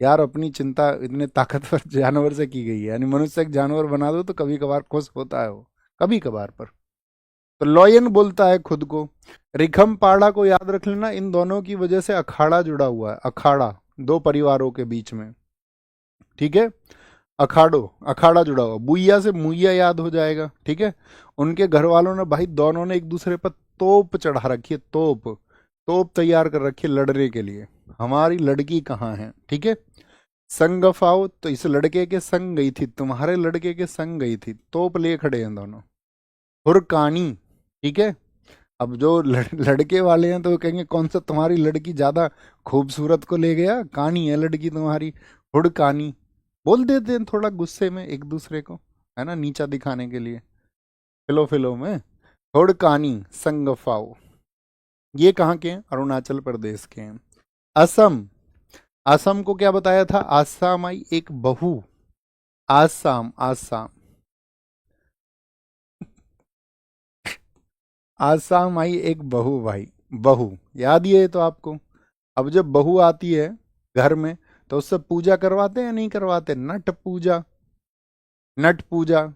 यार अपनी चिंता इतने ताकतवर जानवर से की गई है, यानी मनुष्य एक जानवर बना दो तो कभी कभार खुश होता है वो, कभी कभार पर। तो लॉयन बोलता है खुद को। रिखम पाड़ा को याद रख लेना, इन दोनों की वजह से अखाड़ा जुड़ा हुआ है, अखाड़ा, दो परिवारों के बीच में। ठीक है, अखाड़ो, अखाड़ा जुड़ा हुआ, बुइया से मुइया याद हो जाएगा। ठीक है, उनके घर वालों ने भाई दोनों ने एक दूसरे पर तोप चढ़ा रखी है, तोप, तोप तैयार कर रखी है लड़ने के लिए, हमारी लड़की कहाँ है। ठीक है, संग फाओ, तो इस लड़के के संग गई थी, तुम्हारे लड़के के संग गई थी, तोप लिए खड़े हैं दोनों। हुरकानी, ठीक है, अब जो लड़के वाले हैं तो वो कहेंगे कौन सा तुम्हारी लड़की ज्यादा खूबसूरत को ले गया, कानी है लड़की तुम्हारी, हुड़कानी, बोल देते हैं थोड़ा गुस्से में एक दूसरे को, है ना, नीचा दिखाने के लिए, फिलो फिलो में। हुड़कानी, संगफाओ, ये कहाँ के हैं, अरुणाचल प्रदेश के हैं। असम, असम को क्या बताया था, आसाम आई एक बहू, आसाम, आसाम, आसाम आई एक बहू भाई, बहू, याद ही है तो आपको। अब जब बहू आती है घर में तो उससे पूजा करवाते हैं या नहीं करवाते, नट पूजा, नट पूजा।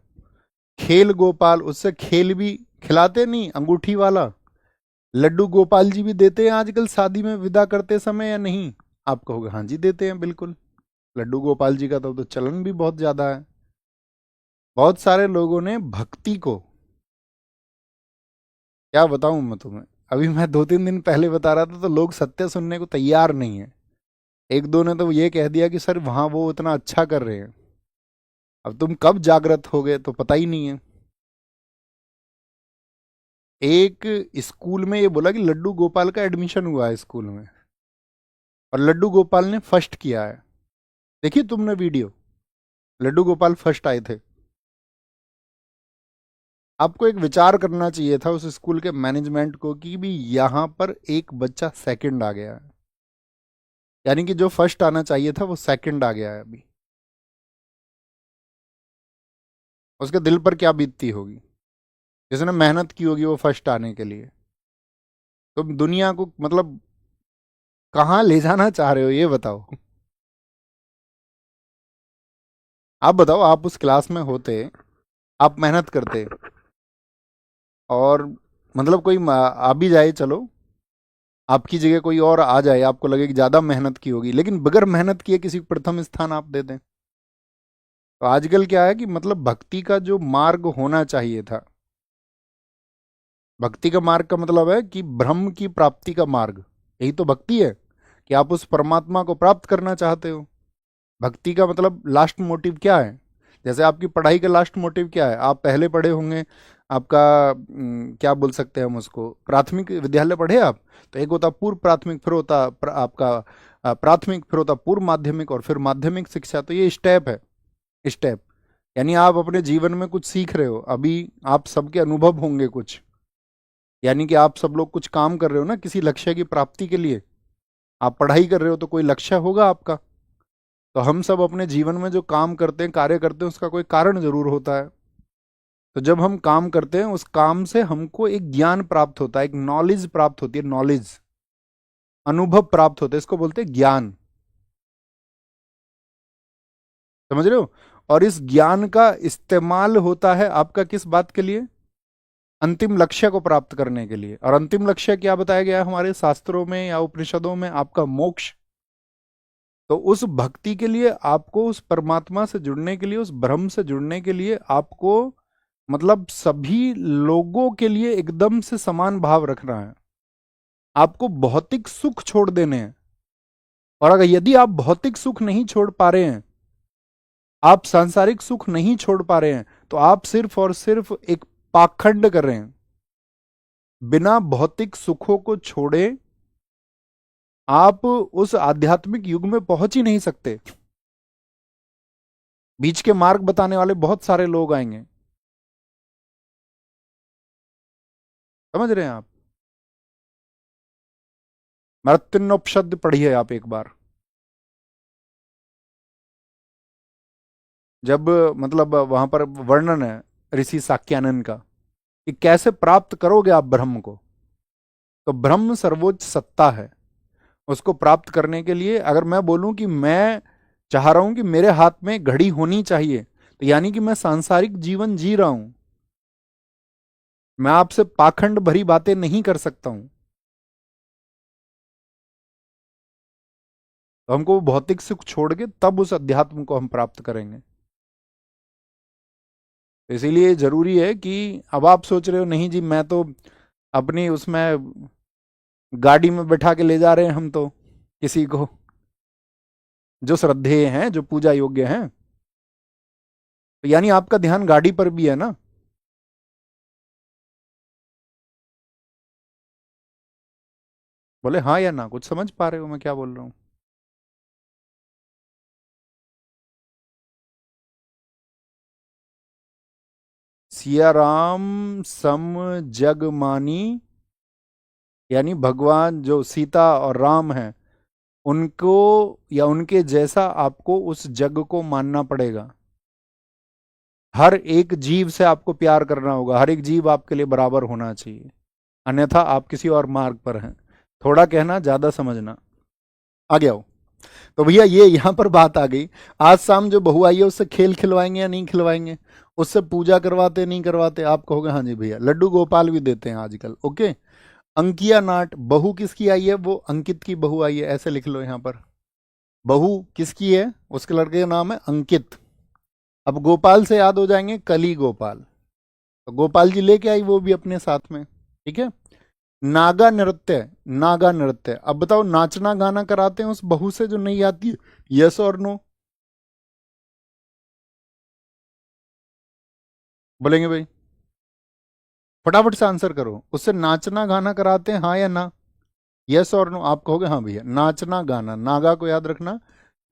खेल गोपाल, उससे खेल भी खिलाते नहीं, अंगूठी वाला लड्डू गोपाल जी भी देते हैं आजकल शादी में विदा करते समय या नहीं, आप कहोगे हाँ जी देते हैं बिल्कुल, लड्डू गोपाल जी का तो चलन भी बहुत ज्यादा है। बहुत सारे लोगों ने भक्ति को, क्या बताऊं मैं तुम्हें, अभी मैं 2-3 दिन पहले बता रहा था तो लोग सत्य सुनने को तैयार नहीं है। एक दो ने तो ये कह दिया कि सर वहां वो इतना अच्छा कर रहे हैं, अब तुम कब जागृत हो गए तो पता ही नहीं है। एक स्कूल में ये बोला कि लड्डू गोपाल का एडमिशन हुआ है स्कूल में, और लड्डू गोपाल ने फर्स्ट किया है, देखिए तुमने वीडियो, लड्डू गोपाल फर्स्ट आए थे। आपको एक विचार करना चाहिए था उस स्कूल के मैनेजमेंट को कि भी यहाँ पर एक बच्चा सेकंड आ गया है, यानी कि जो फर्स्ट आना चाहिए था वो सेकंड आ गया है अभी। उसके दिल पर क्या बीतती होगी, जिसने मेहनत की होगी वो फर्स्ट आने के लिए। तो दुनिया को मतलब कहाँ ले जाना चाह रहे हो ये बताओ। आप बताओ, आप उस क्लास में होते, आप मेहनत करते, और मतलब कोई आ भी जाए, चलो आपकी जगह कोई और आ जाए, आपको लगे कि ज्यादा मेहनत की होगी, लेकिन बगैर मेहनत किए किसी को प्रथम स्थान आप दे दें। तो आजकल क्या है कि मतलब भक्ति का जो मार्ग होना चाहिए था, भक्ति का मार्ग का मतलब है कि ब्रह्म की प्राप्ति का मार्ग, यही तो भक्ति है, कि आप उस परमात्मा को प्राप्त करना चाहते हो। भक्ति का मतलब लास्ट मोटिव क्या है, जैसे आपकी पढ़ाई का लास्ट मोटिव क्या है, आप पहले पढ़े होंगे, आपका क्या बोल सकते हैं हम उसको, प्राथमिक विद्यालय पढ़े आप, तो एक होता पूर्व प्राथमिक, फिर होता आपका प्राथमिक, फिर होता पूर्व माध्यमिक, और फिर माध्यमिक शिक्षा। तो ये स्टेप है, स्टेप, यानी आप अपने जीवन में कुछ सीख रहे हो अभी, आप सबके अनुभव होंगे कुछ, यानी कि आप सब लोग कुछ काम कर रहे हो ना किसी लक्ष्य की प्राप्ति के लिए, आप पढ़ाई कर रहे हो तो कोई लक्ष्य होगा आपका। तो हम सब अपने जीवन में जो काम करते हैं, कार्य करते हैं, उसका कोई कारण जरूर होता है। तो जब हम काम करते हैं उस काम से हमको एक ज्ञान प्राप्त होता है, एक नॉलेज प्राप्त होती है, नॉलेज, अनुभव प्राप्त होता है, इसको बोलते हैं ज्ञान। समझ रहे हो? और इस ज्ञान का इस्तेमाल होता है आपका किस बात के लिए, अंतिम लक्ष्य को प्राप्त करने के लिए। और अंतिम लक्ष्य क्या बताया गया है हमारे शास्त्रों में या उपनिषदों में, आपका मोक्ष। तो उस भक्ति के लिए आपको उस परमात्मा से जुड़ने के लिए, उस ब्रह्म से जुड़ने के लिए आपको मतलब सभी लोगों के लिए एकदम से समान भाव रखना है। आपको भौतिक सुख छोड़ देने हैं, और अगर यदि आप भौतिक सुख नहीं छोड़ पा रहे हैं, आप सांसारिक सुख नहीं छोड़ पा रहे हैं, तो आप सिर्फ और सिर्फ एक पाखंड कर रहे हैं। बिना भौतिक सुखों को छोड़े आप उस आध्यात्मिक युग में पहुंच ही नहीं सकते। बीच के मार्ग बताने वाले बहुत सारे लोग आएंगे, समझ रहे हैं आप? मृत्युनोपनिषद पढ़िए आप एक बार, जब मतलब वहां पर वर्णन है ऋषि साक्यानन का कि कैसे प्राप्त करोगे आप ब्रह्म को। तो ब्रह्म सर्वोच्च सत्ता है, उसको प्राप्त करने के लिए अगर मैं बोलूं कि मैं चाह रहा हूं कि मेरे हाथ में घड़ी होनी चाहिए, तो यानी कि मैं सांसारिक जीवन जी रहा हूं, मैं आपसे पाखंड भरी बातें नहीं कर सकता हूं। तो हमको भौतिक सुख छोड़ के तब उस अध्यात्म को हम प्राप्त करेंगे। तो इसीलिए जरूरी है कि अब आप सोच रहे हो नहीं जी मैं तो अपनी उसमें गाड़ी में बैठा के ले जा रहे हैं हम तो किसी को, जो श्रद्धेय हैं, जो पूजा योग्य हैं, तो यानी आपका ध्यान गाड़ी पर भी है ना। बोले हाँ या ना, कुछ समझ पा रहे हो मैं क्या बोल रहा हूँ? सिया राम सम जग मानी, यानी भगवान जो सीता और राम हैं उनको या उनके जैसा आपको उस जग को मानना पड़ेगा। हर एक जीव से आपको प्यार करना होगा, हर एक जीव आपके लिए बराबर होना चाहिए, अन्यथा आप किसी और मार्ग पर हैं। थोड़ा कहना ज्यादा समझना। आ गया हो? तो भैया ये यहाँ पर बात आ गई, आज शाम जो बहू आई है उससे खेल खिलवाएंगे या नहीं खिलवाएंगे, उससे पूजा करवाते नहीं करवाते? आप कहोगे हाँ जी भैया, लड्डू गोपाल भी देते हैं आजकल। ओके, अंकिया नाट, बहू किसकी आई है? वो अंकित की बहू आई है, ऐसे लिख लो यहाँ पर। बहू किसकी है? उसके लड़के का नाम है अंकित। अब गोपाल से याद हो जाएंगे कली गोपाल, तो गोपाल जी लेके आई वो भी अपने साथ में। ठीक है। नागा नृत्य, नागा नृत्य, अब बताओ नाचना गाना कराते हैं उस बहू से जो नहीं आती है, यस और नो? बोलेंगे भाई? फटाफट से आंसर करो, उससे नाचना गाना कराते हैं हाँ या ना? यस और नो? आप कहोगे हाँ भैया, नाचना गाना, नागा को याद रखना,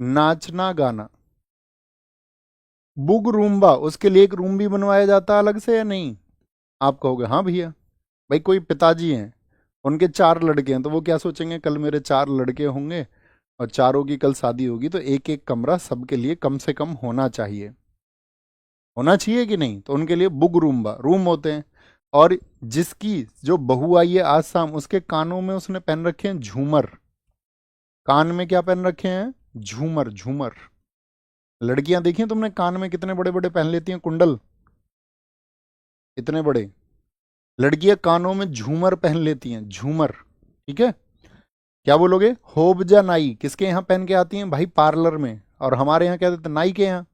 नाचना गाना। बुग रूम्बा, उसके लिए एक रूम भी बनवाया जाता है अलग से या नहीं? आप कहोगे हाँ भैया। भाई कोई पिताजी हैं, उनके 4 लड़के हैं, तो वो क्या सोचेंगे, कल मेरे 4 लड़के होंगे और चारों की कल शादी होगी, तो एक एक कमरा सबके लिए कम से कम होना चाहिए। होना चाहिए कि नहीं? तो उनके लिए बुग रूम्बा रूम होते हैं। और जिसकी जो बहू आई है आज शाम, उसके कानों में उसने पहन रखे हैं झूमर। कान में क्या पहन रखे हैं? झूमर, झूमर। लड़कियां देखी हैं तुमने कान में कितने बड़े बड़े पहन लेती हैं कुंडल, इतने बड़े। लड़कियां कानों में झूमर पहन लेती हैं, झूमर। ठीक है। क्या बोलोगे? होबजा नाई किसके यहाँ पहन के आती हैं भाई? पार्लर में। और हमारे यहाँ क्या देते हैं? नाई के यहाँ।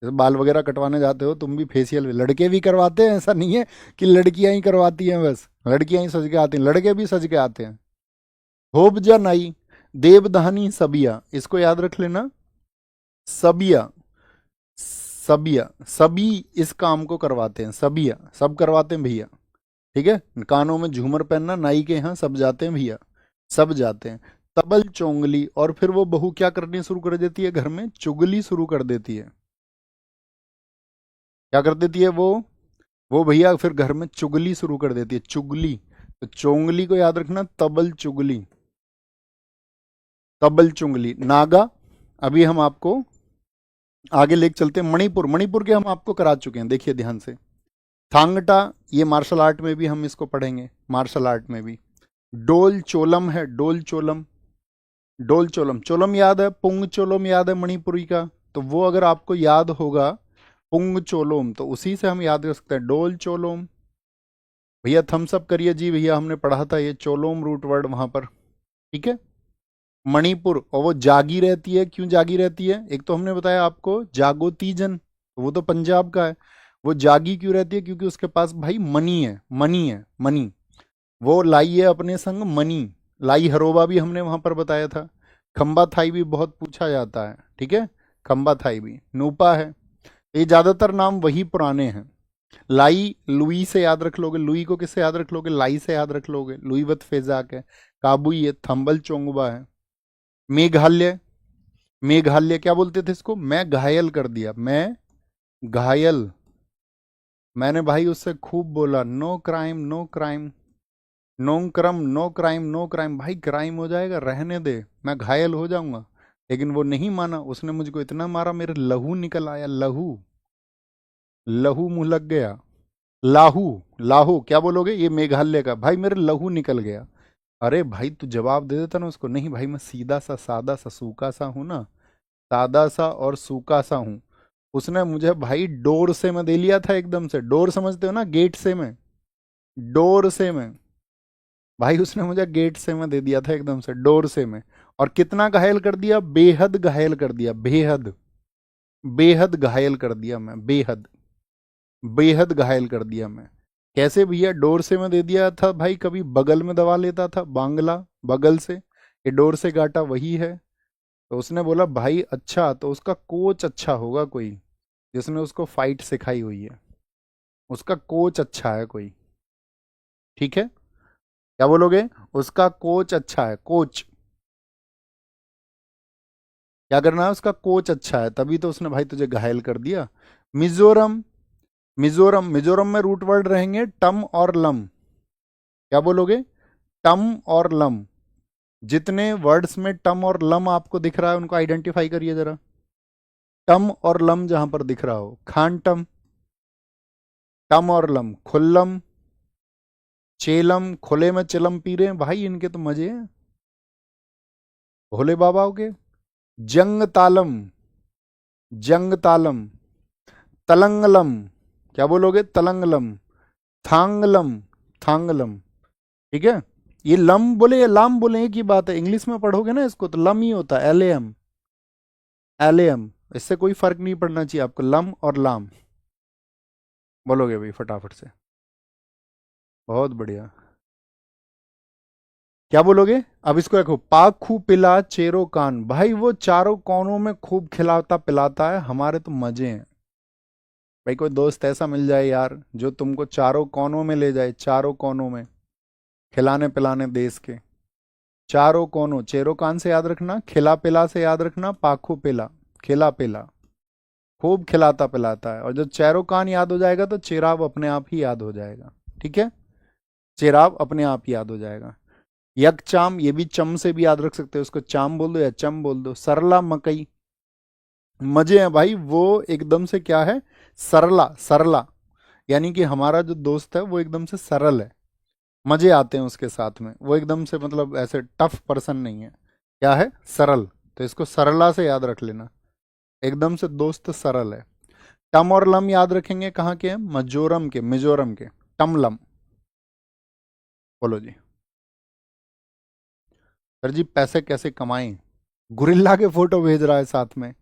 जैसे बाल वगैरह कटवाने जाते हो तुम भी, फेशियल लड़के भी करवाते हैं, ऐसा नहीं है कि लड़कियां ही करवाती हैं बस। लड़कियां ही सज के आती हैं, लड़के भी सज के आते हैं। होबजा नाई, देवधानी सबिया, इसको याद रख लेना। सबिया, सबिया, सभी इस काम को करवाते हैं, सबिया सब करवाते हैं भैया। ठीक है। कानों में झूमर पहनना नाई के यहाँ सब जाते हैं भैया, सब जाते हैं। तबल चोंगली, और फिर वो बहू क्या करनी शुरू कर देती है घर में? चुगली शुरू कर देती है। क्या कर देती है वो भैया फिर घर में चुगली शुरू कर देती है, चुगली। तो चोंगली को याद रखना, तबल चुगली, तबल चुंगली। नागा, अभी हम आपको आगे लेके चलते हैं। मणिपुर, मणिपुर के हम आपको करा चुके हैं, देखिए ध्यान से। थांगटा, ये मार्शल आर्ट में भी हम इसको पढ़ेंगे, मार्शल आर्ट में भी। डोल चोलम है, डोल चोलम, डोल चोलम। चोलम याद है, पुंग चोलम याद है मणिपुरी का, तो वो अगर आपको याद होगा पुंग चोलोम, तो उसी से हम याद कर सकते हैं डोल चोलोम। भैया थम्स अप करिए जी, भैया हमने पढ़ा था ये चोलोम रूट वर्ड वहां पर। ठीक है। मणिपुर, और वो जागी रहती है, क्यों जागी रहती है? एक तो हमने बताया आपको जागो तीजन, वो तो पंजाब का है। वो जागी क्यों रहती है? क्योंकि उसके पास भाई मनी है, मनी है, मनी। वो लाई है अपने संग मनी। लाई हरोबा भी हमने वहां पर बताया था। खंबा थाई भी बहुत पूछा जाता है। ठीक है। खंबा थाई भी, नूपा है। ये ज्यादातर नाम वही पुराने हैं। लाई लुई से याद रख लोगे, लुई को किससे याद रख लोगे? लाई से याद रख लोगे, लुई वत फेजाक है। काबुई है, थंबल चोंगबा है। मेघालय, मेघालय क्या बोलते थे इसको? मैं घायल कर दिया, मैं घायल। मैंने भाई उससे खूब बोला, no crime, no crime, no crime, no crime, no crime. भाई क्राइम हो जाएगा, रहने दे, मैं घायल हो जाऊंगा। लेकिन वो नहीं माना, उसने मुझको इतना मारा मेरे लहू निकल आया, लहू, लहू मुंह लग गया। लाहू, लाहू क्या बोलोगे? ये मेघालय का। भाई मेरे लहू निकल गया। अरे भाई तू जवाब दे देता ना उसको। नहीं भाई मैं सीधा सा सादा सा सूखा सा हूं ना, सादा सा और सूखा सा हूं। उसने मुझे भाई डोर से में दे लिया था एकदम से। डोर समझते हो ना, गेट से में, डोर से में। भाई उसने मुझे गेट से में दे दिया था एकदम से, डोर से में। और कितना घायल कर दिया? बेहद घायल कर दिया, बेहद, बेहद घायल कर दिया मैं, बेहद, बेहद घायल कर दिया मैं। कैसे भैया? डोर से में दे दिया था भाई, कभी बगल में दबा लेता था, बांग्ला, बगल से। ये डोर से गाटा वही है। तो उसने बोला भाई अच्छा, तो उसका कोच अच्छा होगा कोई, जिसने उसको फाइट सिखाई हुई है, उसका कोच अच्छा है कोई। ठीक है। क्या बोलोगे? उसका कोच अच्छा है, कोच। क्या करना है? उसका कोच अच्छा है, तभी तो उसने भाई तुझे घायल कर दिया। मिजोरम, मिजोरम, मिजोरम में रूट वर्ड रहेंगे टम और लम। क्या बोलोगे? टम और लम। जितने वर्ड्स में टम और लम आपको दिख रहा है उनको आइडेंटिफाई करिए जरा। टम और लम जहां पर दिख रहा हो, खान टम, टम और लम, खुल्लम, चेलम, खुले में चिलम पी रहे हैं भाई, इनके तो मजे हैं भोले बाबा के। जंग तालम, जंग तालम, तलंगलम। क्या बोलोगे? तलंगलम, थांगलम, थांगलम। ठीक है। ये लम बोले या लाम बोले एक ही बात है, इंग्लिश में पढ़ोगे ना इसको तो लम ही होता है, एल, एम। इससे कोई फर्क नहीं पड़ना चाहिए आपको, लम और लाम बोलोगे भाई फटाफट से। बहुत बढ़िया। क्या बोलोगे? अब इसको देखो, पाखू पिला चेरो कान। भाई वो चारों कोनों में खूब खिलाता पिलाता है, हमारे तो मजे हैं। भाई कोई दोस्त ऐसा मिल जाए यार जो तुमको चारों कोनों में ले जाए, चारों कोनों में खिलाने पिलाने देश के। चारों कोनों, चेरो कान से याद रखना, खिला पिला से याद रखना, पाखू पिला, खिला पिला। खूब खिलाता पिलाता है। और जब चेरो कान याद हो जाएगा तो चेराव अपने आप ही याद हो जाएगा। ठीक है, चेराव अपने आप ही याद हो जाएगा। यकचाम, ये भी चम से भी याद रख सकते हो, उसको चाम बोल दो या चम बोल दो। सरला मकई, मजे हैं भाई वो एकदम से क्या है, सरला सरला, यानी कि हमारा जो दोस्त है वो एकदम से सरल है, मजे आते हैं उसके साथ में, वो एकदम से मतलब ऐसे टफ पर्सन नहीं है। क्या है, सरल। तो इसको सरला से याद रख लेना, एकदम से दोस्त सरल है। टम और लम याद रखेंगे, कहाँ के हैं, मिजोरम के, मिजोरम के। टम लम, बोलो जी। सर जी पैसे कैसे कमाएं, गुरिल्ला के फोटो भेज रहा है साथ में।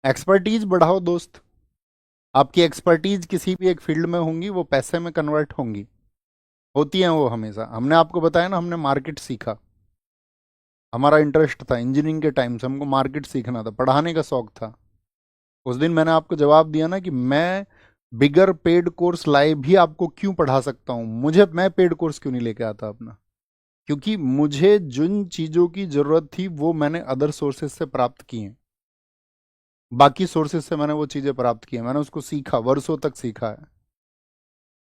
एक्सपर्टीज बढ़ाओ दोस्त, आपकी एक्सपर्टीज किसी भी एक फील्ड में होंगी वो पैसे में कन्वर्ट होंगी, होती हैं वो हमेशा। हमने आपको बताया ना, हमने मार्केट सीखा, हमारा इंटरेस्ट था इंजीनियरिंग के टाइम से, हमको मार्केट सीखना था, पढ़ाने का शौक था। उस दिन मैंने आपको जवाब दिया ना कि मैं बिगर पेड कोर्स लाए भी आपको क्यों पढ़ा सकता हूं, मुझे, मैं पेड कोर्स क्यों नहीं लेके आता अपना, क्योंकि मुझे जिन चीज़ों की ज़रूरत थी वो मैंने अदर सोर्सेज से प्राप्त की हैं, बाकी सोर्सेज से मैंने वो चीज़ें प्राप्त की हैं, मैंने उसको सीखा, वर्षों तक सीखा है,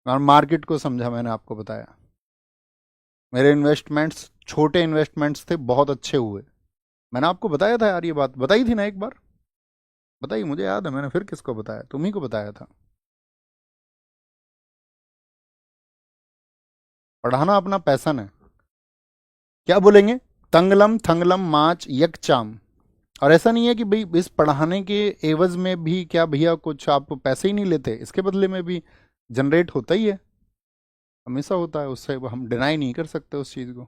और मार्केट को समझा, मैंने आपको बताया। मेरे इन्वेस्टमेंट्स छोटे इन्वेस्टमेंट्स थे, बहुत अच्छे हुए। मैंने आपको बताया था यार, ये बात बताई थी ना एक बार, बताइए, मुझे याद है, मैंने फिर किसको बताया, तुम्ही को बताया था। पढ़ाना अपना पैसन है। क्या बोलेंगे, तंगलम थंगलम माच यकचाम। और ऐसा नहीं है कि भाई इस पढ़ाने के एवज में भी क्या भैया कुछ आप पैसे ही नहीं लेते, इसके बदले में भी जनरेट होता ही है, हमेशा होता है, उससे हम डिनाई नहीं कर सकते उस चीज़ को।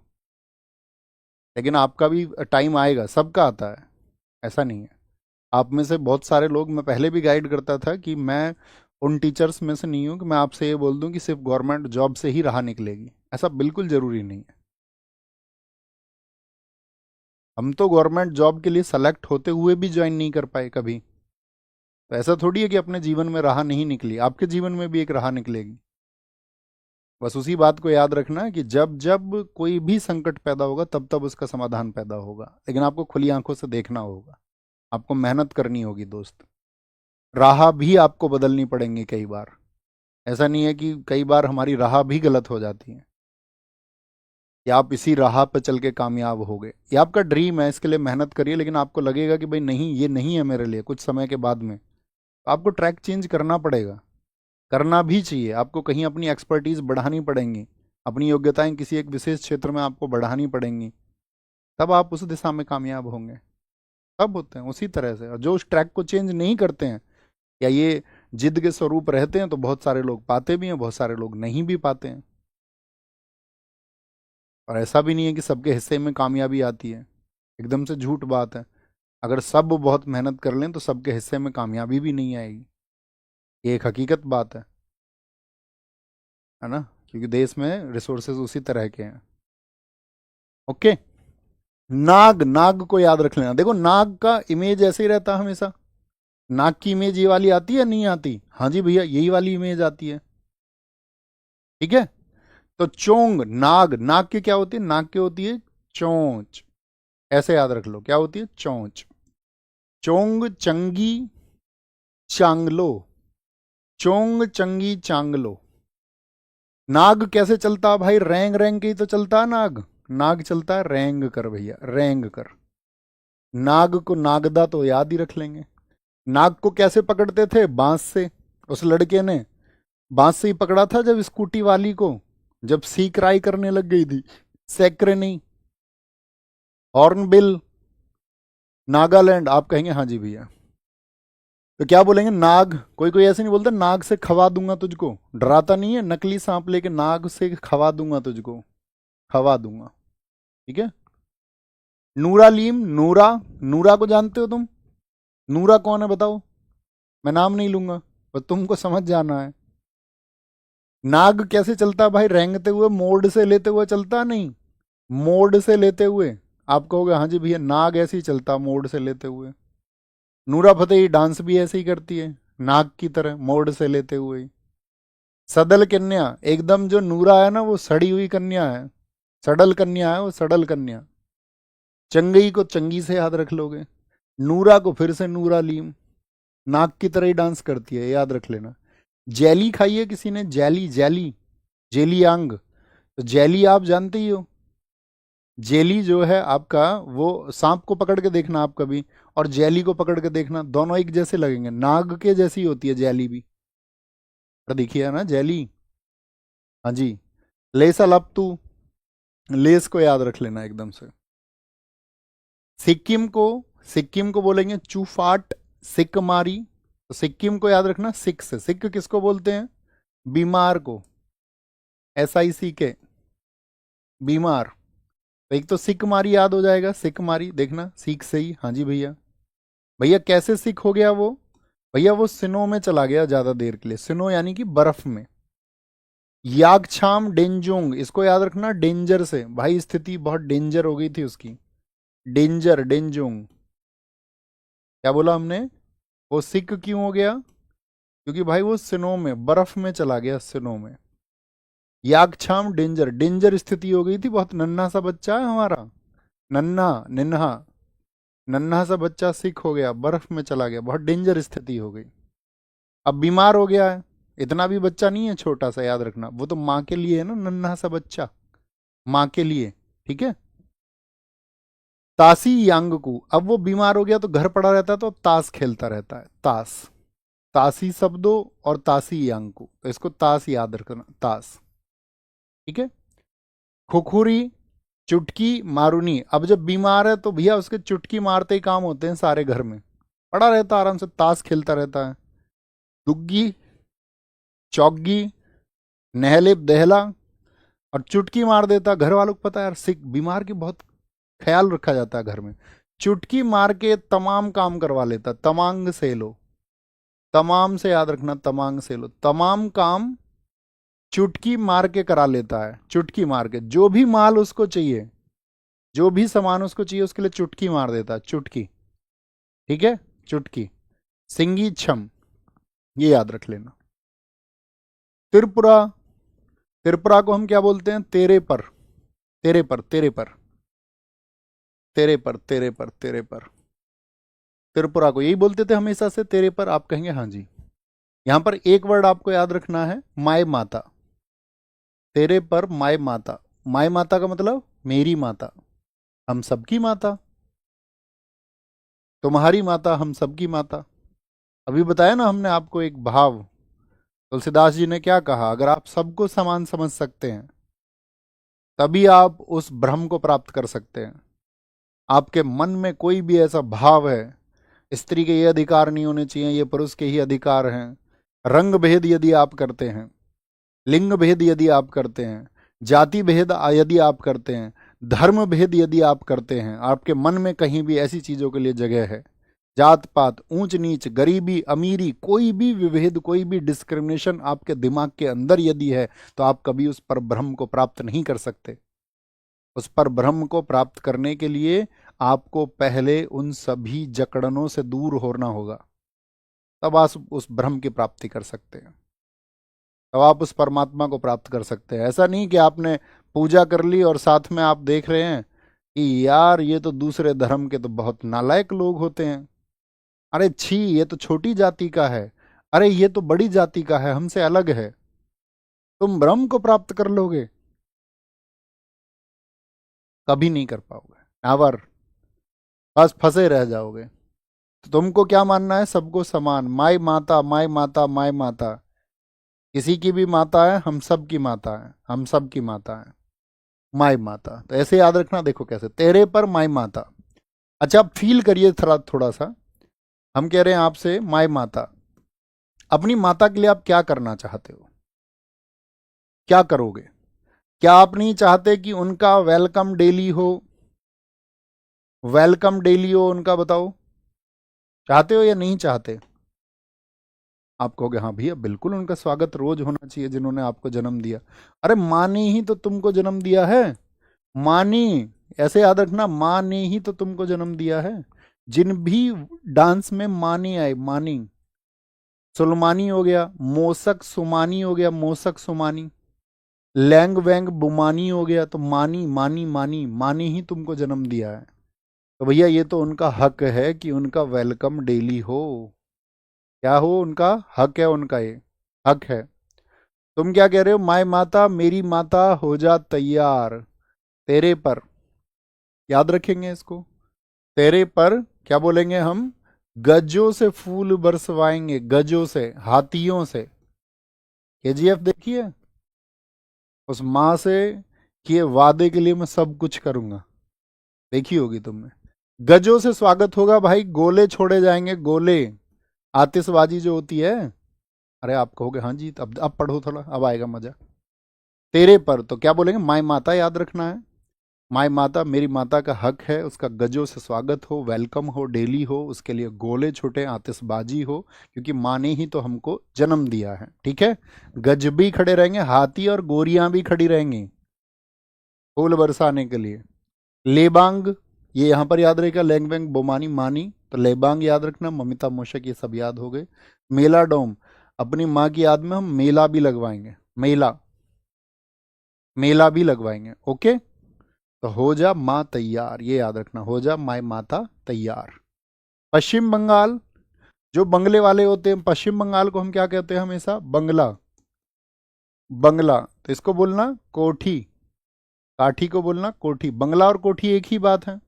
लेकिन आपका भी टाइम आएगा, सबका आता है, ऐसा नहीं है। आप में से बहुत सारे लोग, मैं पहले भी गाइड करता था कि मैं उन टीचर्स में से नहीं हूँ कि मैं आपसे ये बोल दूँ कि सिर्फ गवर्नमेंट जॉब से ही राह निकलेगी, ऐसा बिल्कुल ज़रूरी नहीं है। हम तो गवर्नमेंट जॉब के लिए सेलेक्ट होते हुए भी ज्वाइन नहीं कर पाए कभी, तो ऐसा थोड़ी है कि अपने जीवन में राह नहीं निकली, आपके जीवन में भी एक राह निकलेगी। बस उसी बात को याद रखना कि जब जब कोई भी संकट पैदा होगा तब तब उसका समाधान पैदा होगा, लेकिन आपको खुली आंखों से देखना होगा, आपको मेहनत करनी होगी दोस्त, राह भी आपको बदलनी पड़ेंगी कई बार। ऐसा नहीं है कि कई बार हमारी राह भी गलत हो जाती है, कि आप इसी राह पे चल के कामयाब हो गए, ये आपका ड्रीम है, इसके लिए मेहनत करिए, लेकिन आपको लगेगा कि भाई नहीं ये नहीं है मेरे लिए, कुछ समय के बाद में तो आपको ट्रैक चेंज करना पड़ेगा, करना भी चाहिए, आपको कहीं अपनी एक्सपर्टीज बढ़ानी पड़ेंगी, अपनी योग्यताएं किसी एक विशेष क्षेत्र में आपको बढ़ानी पड़ेंगी, तब आप उस दिशा में कामयाब होंगे। तब होते हैं उसी तरह से, और जो उस ट्रैक को चेंज नहीं करते हैं या ये जिद के स्वरूप रहते हैं, तो बहुत सारे लोग पाते भी हैं, बहुत सारे लोग नहीं भी पाते हैं। और ऐसा भी नहीं है कि सबके हिस्से में कामयाबी आती है, एकदम से झूठ बात है। अगर सब बहुत मेहनत कर लें तो सबके हिस्से में कामयाबी भी नहीं आएगी, ये एक हकीकत बात है ना, क्योंकि देश में रिसोर्सेज उसी तरह के हैं। ओके, नाग, नाग को याद रख लेना, देखो नाग का इमेज ऐसे ही रहता है हमेशा, नाग की इमेज ये वाली आती है नहीं आती, हाँ जी भैया यही वाली इमेज आती है। ठीक है, तो चोंग, नाग, नाग की क्या होती है, नाग की होती है चोंच, ऐसे याद रख लो, क्या होती है, चोंच। चोंग चंगी चांगलो, चोंग चंगी चांगलो। नाग कैसे चलता भाई, रेंग रेंग के ही तो चलता है नाग, नाग चलता है रेंग कर भैया, रेंग कर। नाग को नागदा तो याद ही रख लेंगे। नाग को कैसे पकड़ते थे, बांस से, उस लड़के ने बांस से ही पकड़ा था जब स्कूटी वाली को, जब सी क्राई करने लग गई थी, सैकरे नहीं, हॉर्नबिल, नागालैंड, आप कहेंगे हाँ जी भैया, तो क्या बोलेंगे, नाग, कोई कोई ऐसे नहीं बोलता, नाग से खवा दूंगा तुझको, डराता नहीं है, नकली सांप लेके नाग से खवा दूंगा तुझको, खवा दूंगा। ठीक है, नूरालीम, नूरा, नूरा को जानते हो तुम, नूरा कौन है बताओ, मैं नाम नहीं लूंगा, पर तुमको समझ जाना है। नाग कैसे चलता है भाई, रेंगते हुए, मोड़ से लेते हुए चलता नहीं, मोड़ से लेते हुए। आप कहोगे हाँ जी भैया नाग ऐसे ही चलता मोड़ से लेते हुए, नूरा फतेही डांस भी ऐसे ही करती है, नाग की तरह मोड़ से लेते हुए। सडल कन्या, एकदम जो नूरा है ना वो सड़ी हुई कन्या है, सडल कन्या है वो, सडल कन्या। चंगई को चंगी से याद रख लोगे, नूरा को फिर से नूरा लीम, नाक की तरह ही डांस करती है, याद रख लेना। जेली खाई है किसी ने? जेली, जेली, जेली आंग, तो जेली आप जानते ही हो। जेली जो है आपका, वो सांप को पकड़ के देखना आप कभी, और जेली को पकड़ के देखना, दोनों एक जैसे लगेंगे, नाग के जैसी होती है जेली भी। पर देखिए है ना जेली। हाँ जी। लेसा लपतू, लेस को याद रख लेना एकदम से। सिक्किम को, सिक्किम को बोलेंगे चूफाट, सिक मारी। तो सिक्किम को याद रखना सिक से। सिक किसको बोलते हैं? बीमार को, SICK, बीमार। तो एक तो सिक मारी याद हो जाएगा, सिक मारी देखना, सीख से ही। हाँ जी भैया। भैया कैसे सिक हो गया वो? भैया वो सिनो में चला गया ज्यादा देर के लिए, सिनो यानी कि बर्फ में। यागछाम डेंजोंग, इसको याद रखना डेंजर से, भाई स्थिति बहुत डेंजर हो गई थी उसकी। डेंजर, डेंजोंग। क्या बोला हमने? वो सिक क्यों हो गया? क्योंकि भाई वो सिनो में, बर्फ में चला गया, सिनो में। यागछाम डेंजर, डेंजर स्थिति हो गई थी, बहुत नन्हा सा बच्चा है हमारा, नन्हा, निन्हा, नन्हा सा बच्चा सिक हो गया, बर्फ में चला गया, बहुत डेंजर स्थिति हो गई। अब बीमार हो गया है। इतना भी बच्चा नहीं है छोटा सा, याद रखना, वो तो माँ के लिए है ना, नन्हा सा बच्चा, माँ के लिए। ठीक है। तासी यांगकू, अब वो बीमार हो गया तो घर पड़ा रहता है, तो अब ताश खेलता रहता है, ताश। तासी शब्दों और तासी यांगकू, तो इसको ताश याद रखना, ताश। ठीक है। खुखुरी, चुटकी मारूनी, अब जब बीमार है तो भैया उसके चुटकी मारते ही काम होते हैं सारे घर में, पड़ा रहता है आराम से, ताश खेलता रहता है। दुग्गी, चौग्गी, नहले दहला, और चुटकी मार देता। घर वालों को पता है यार, सिक बीमार की बहुत ख्याल रखा जाता है घर में। चुटकी मार के तमाम काम करवा लेता, तमांग से लो, तमाम से याद रखना, तमांग से लो, तमाम काम चुटकी मार के करा लेता है। चुटकी मार के, जो भी माल उसको चाहिए, जो भी सामान उसको चाहिए, उसके लिए चुटकी मार देता है, चुटकी। ठीक है। चुटकी। सिंगी छम, ये याद रख लेना। त्रिपुरा, त्रिपुरा को हम क्या बोलते हैं? तेरे पर, तेरे पर, तेरे पर, तेरे पर, तेरे पर, तेरे पर। त्रिपुरा को यही बोलते थे हमेशा से, तेरे पर। आप कहेंगे हाँ जी। यहां पर एक वर्ड आपको याद रखना है, माय माता। तेरे पर माय माता, माय माता का मतलब मेरी माता, हम सबकी माता, तुम्हारी माता, हम सबकी माता। अभी बताया ना हमने आपको एक भाव, तुलसीदास जी ने क्या कहा, अगर आप सबको समान समझ सकते हैं तभी आप उस ब्रह्म को प्राप्त कर सकते हैं। आपके मन में कोई भी ऐसा भाव है, स्त्री के ये अधिकार नहीं होने चाहिए, ये पुरुष के ही अधिकार हैं, रंग भेद यदि आप करते हैं, लिंग भेद यदि आप करते हैं, जाति भेद यदि आप करते हैं, धर्म भेद यदि आप करते हैं, आपके मन में कहीं भी ऐसी चीजों के लिए जगह है, जात पात, ऊंच नीच, गरीबी अमीरी, कोई भी विभेद, कोई भी डिस्क्रिमिनेशन आपके दिमाग के अंदर यदि है, तो आप कभी उस पर ब्रह्म को प्राप्त नहीं कर सकते। उस पर ब्रह्म को प्राप्त करने के लिए आपको पहले उन सभी जकड़नों से दूर होना होगा, तब आप उस ब्रह्म की प्राप्ति कर सकते हैं, तब आप उस परमात्मा को प्राप्त कर सकते हैं। ऐसा नहीं कि आपने पूजा कर ली और साथ में आप देख रहे हैं कि यार ये तो दूसरे धर्म के तो बहुत नालायक लोग होते हैं, अरे छी ये तो छोटी जाति का है, अरे ये तो बड़ी जाति का है, हमसे अलग है। तुम ब्रह्म को प्राप्त कर लोगे? कभी नहीं कर पाओगे, नेवर। बस फंसे रह जाओगे। तो तुमको क्या मानना है? सबको समान, माई माता, माई माता, माई माता, किसी की भी माता है, हम सब की माता है, हम सब की माता है, माई माता। तो ऐसे याद रखना, देखो कैसे, तेरे पर माई माता। अच्छा आप फील करिए थोड़ा थोड़ा सा, हम कह रहे हैं आपसे माई माता, अपनी माता के लिए आप क्या करना चाहते हो? क्या करोगे? क्या आप नहीं चाहते कि उनका वेलकम डेली हो? वेलकम डेली हो उनका, बताओ चाहते हो या नहीं चाहते? आप कहोगे हाँ भैया बिल्कुल, उनका स्वागत रोज होना चाहिए, जिन्होंने आपको जन्म दिया। अरे माँ ने ही तो तुमको जन्म दिया है, माँ ने, ऐसे याद रखना, माँ ने ही तो तुमको जन्म दिया है। जिन भी डांस में मानी आए, मानी, सुलमानी हो गया, मोसक सुमानी हो गया, मोसक सुमानी, लैंग वैंग बुमानी हो गया, तो मानी मानी मानी, मानी ही तुमको जन्म दिया है। तो भैया ये तो उनका हक है कि उनका वेलकम डेली हो। क्या हो उनका हक है, उनका ये हक है। तुम क्या कह रहे हो, माय माता मेरी माता हो जा तैयार, तेरे पर, याद रखेंगे इसको, तेरे पर क्या बोलेंगे हम, गजों से फूल बरसवाएंगे, गजों से, हाथियों से। केजीएफ देखिए, उस माँ से किए वादे के लिए मैं सब कुछ करूंगा, देखी होगी तुमने। गजों से स्वागत होगा भाई, गोले छोड़े जाएंगे, गोले, आतिशबाजी जो होती है। अरे आप कहोगे हाँ जी, अब पढ़ो थोड़ा, अब आएगा मजा। तेरे पर तो क्या बोलेंगे, माई माता याद रखना है। माई माता मेरी माता का हक है, उसका गजों से स्वागत हो, वेलकम हो, डेली हो, उसके लिए गोले छूटे, आतिशबाजी हो, क्योंकि माँ ने ही तो हमको जन्म दिया है, ठीक है। गज भी खड़े रहेंगे, हाथी और गोरियां भी खड़ी रहेंगी फूल बरसाने के लिए। लेबांग, ये यहाँ पर याद रहेगा, लेंगवेंग बोमानी मानी, तो लेबांग याद रखना, ममिता मूषक ये सब याद हो गए। मेला डोम, अपनी माँ की याद में हम मेला भी लगवाएंगे, मेला, मेला भी लगवाएंगे, ओके। तो हो जा माँ तैयार, ये याद रखना, हो जा माई माता तैयार। पश्चिम बंगाल, जो बंगले वाले होते हैं, पश्चिम बंगाल को हम क्या कहते हैं हमेशा, बंगला, बंगला, तो इसको बोलना कोठी, काठी को बोलना कोठी। बंगला और कोठी एक ही बात है,